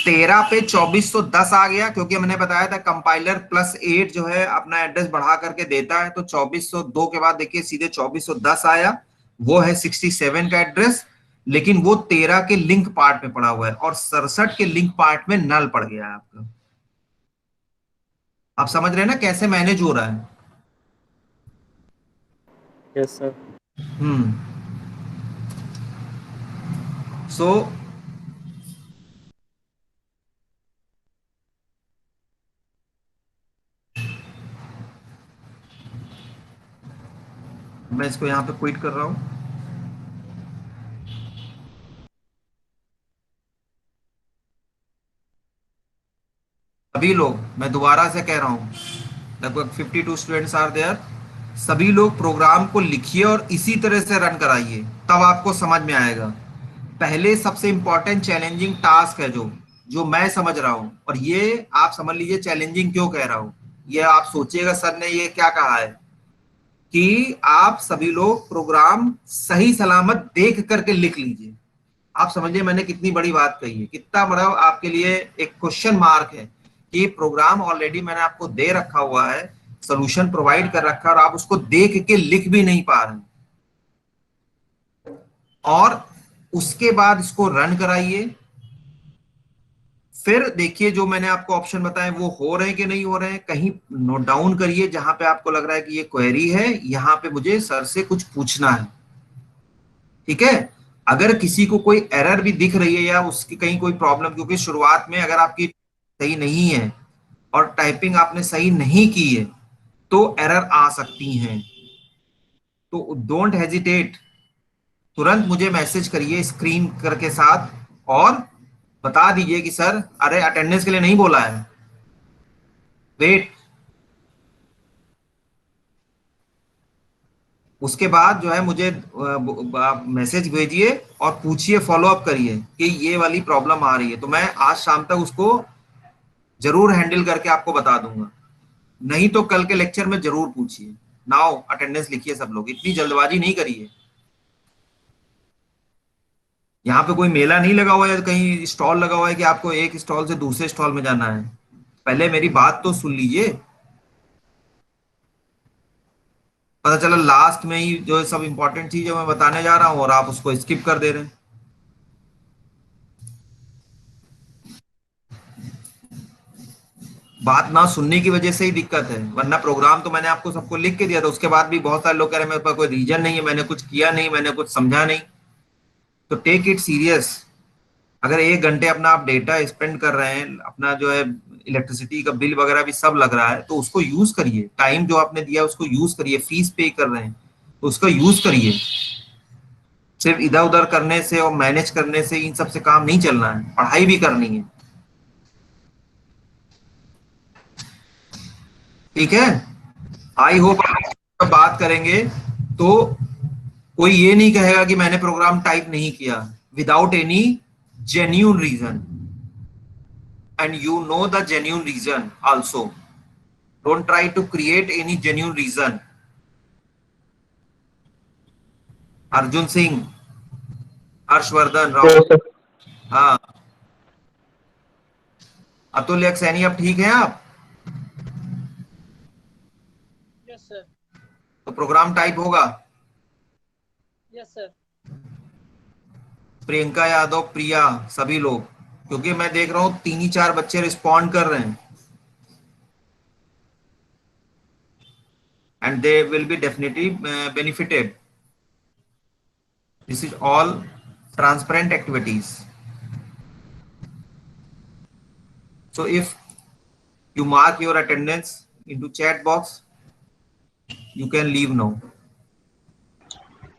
13 पे 2410 आ गया, क्योंकि हमने बताया था कंपाइलर +8 जो है अपना एड्रेस बढ़ा करके देता है, तो 2402 के बाद देखिए सीधे 2410 आया, वो है 67 का एड्रेस, लेकिन वो 13 के लिंक पार्ट में पड़ा हुआ है, और 67 के लिंक पार्ट में नल पड़ गया है आपका। आप समझ रहे हैं ना कैसे मैनेज हो रहा है? Yes sir. सो मैं इसको यहां पे क्विट कर रहा हूं। सभी लोग, मैं दोबारा से कह रहा हूं, लगभग 52 स्टूडेंट्स आर देयर, सभी लोग प्रोग्राम को लिखिए और इसी तरह से रन कराइए, तब आपको समझ में आएगा। पहले सबसे इंपॉर्टेंट चैलेंजिंग टास्क है जो जो मैं समझ रहा हूं, और ये आप समझ लीजिए चैलेंजिंग क्यों कह रहा हूं। ये आप सोचिएगा सर ने ये क्या कहा है कि आप सभी लोग प्रोग्राम सही सलामत देख करके लिख लीजिए। आप समझिए मैंने कितनी बड़ी बात कही है, कितना बड़ा आपके लिए एक क्वेश्चन मार्क है कि प्रोग्राम ऑलरेडी मैंने आपको दे रखा हुआ है, सॉल्यूशन प्रोवाइड कर रखा है और आप उसको देख के लिख भी नहीं पा रहे, और उसके बाद इसको रन कराइए। फिर देखिए जो मैंने आपको ऑप्शन बताए वो हो रहे हैं कि नहीं हो रहे हैं, कहीं नोट डाउन करिए जहां पे आपको लग रहा है कि ये क्वेरी है, यहां पे मुझे सर से कुछ पूछना है। ठीक है, अगर किसी को कोई एरर भी दिख रही है या उसकी कहीं कोई प्रॉब्लम, क्योंकि शुरुआत में अगर आपकी सही नहीं है और टाइपिंग आपने सही नहीं की है तो एरर आ सकती हैं, तो डोंट हेजिटेट, तुरंत मुझे मैसेज करिए स्क्रीन करके साथ और बता दीजिए कि सर अरे अटेंडेंस के लिए नहीं बोला है, वेट। उसके बाद जो है मुझे आप मैसेज भेजिए और पूछिए, फॉलो अप करिए कि ये वाली प्रॉब्लम आ रही है, तो मैं आज शाम तक उसको जरूर हैंडल करके आपको बता दूंगा, नहीं तो कल के लेक्चर में जरूर पूछिए। नाउ अटेंडेंस लिखिए सब लोग, इतनी जल्दबाजी नहीं करिए। यहाँ पे कोई मेला नहीं लगा हुआ है, कहीं स्टॉल लगा हुआ है कि आपको एक स्टॉल से दूसरे स्टॉल में जाना है। पहले मेरी बात तो सुन लीजिए, पता चला लास्ट में ही जो सब इंपॉर्टेंट चीजें मैं बताने जा रहा हूं और आप उसको स्किप कर दे रहे हैं। बात ना सुनने की वजह से ही दिक्कत है, वरना प्रोग्राम तो मैंने आपको सबको लिख के दिया था, उसके बाद भी बहुत सारे लोग कह रहे हैं मेरे पास कोई रीजन नहीं है, मैंने कुछ किया नहीं, मैंने कुछ समझा नहीं। तो टेक इट सीरियस। अगर 1 घंटे अपना आप डेटा स्पेंड कर रहे हैं, अपना जो है इलेक्ट्रिसिटी का बिल वगैरह भी सब लग रहा है, तो उसको यूज करिए। टाइम जो आपने दिया उसको यूज करिए, फीस पे कर रहे हैं तो उसका यूज करिए। सिर्फ इधर उधर करने से और मैनेज करने से इन सब से काम नहीं चलना है, पढ़ाई भी करनी है। ठीक है, आई होप बात करेंगे तो कोई ये नहीं कहेगा कि मैंने प्रोग्राम टाइप नहीं किया without any genuine reason, and you know the genuine reason also. Don't try to create any genuine reason. Arjun Singh, Harshvardhan Rao, हाँ, अतुल सैनी, अब ठीक है आप? Yes sir. तो प्रोग्राम टाइप होगा। Yes sir. प्रियंका यादव, प्रिया, सभी लोग, क्योंकि मैं देख रहा हूं 3 ही 4 बच्चे रिस्पॉन्ड कर रहे हैं, and they will be definitely benefited. This is all transparent activities. So if you mark your attendance into chat box, you can leave now.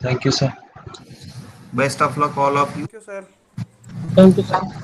Thank you, sir. Best of luck all of you. Thank you sir. Thank you sir.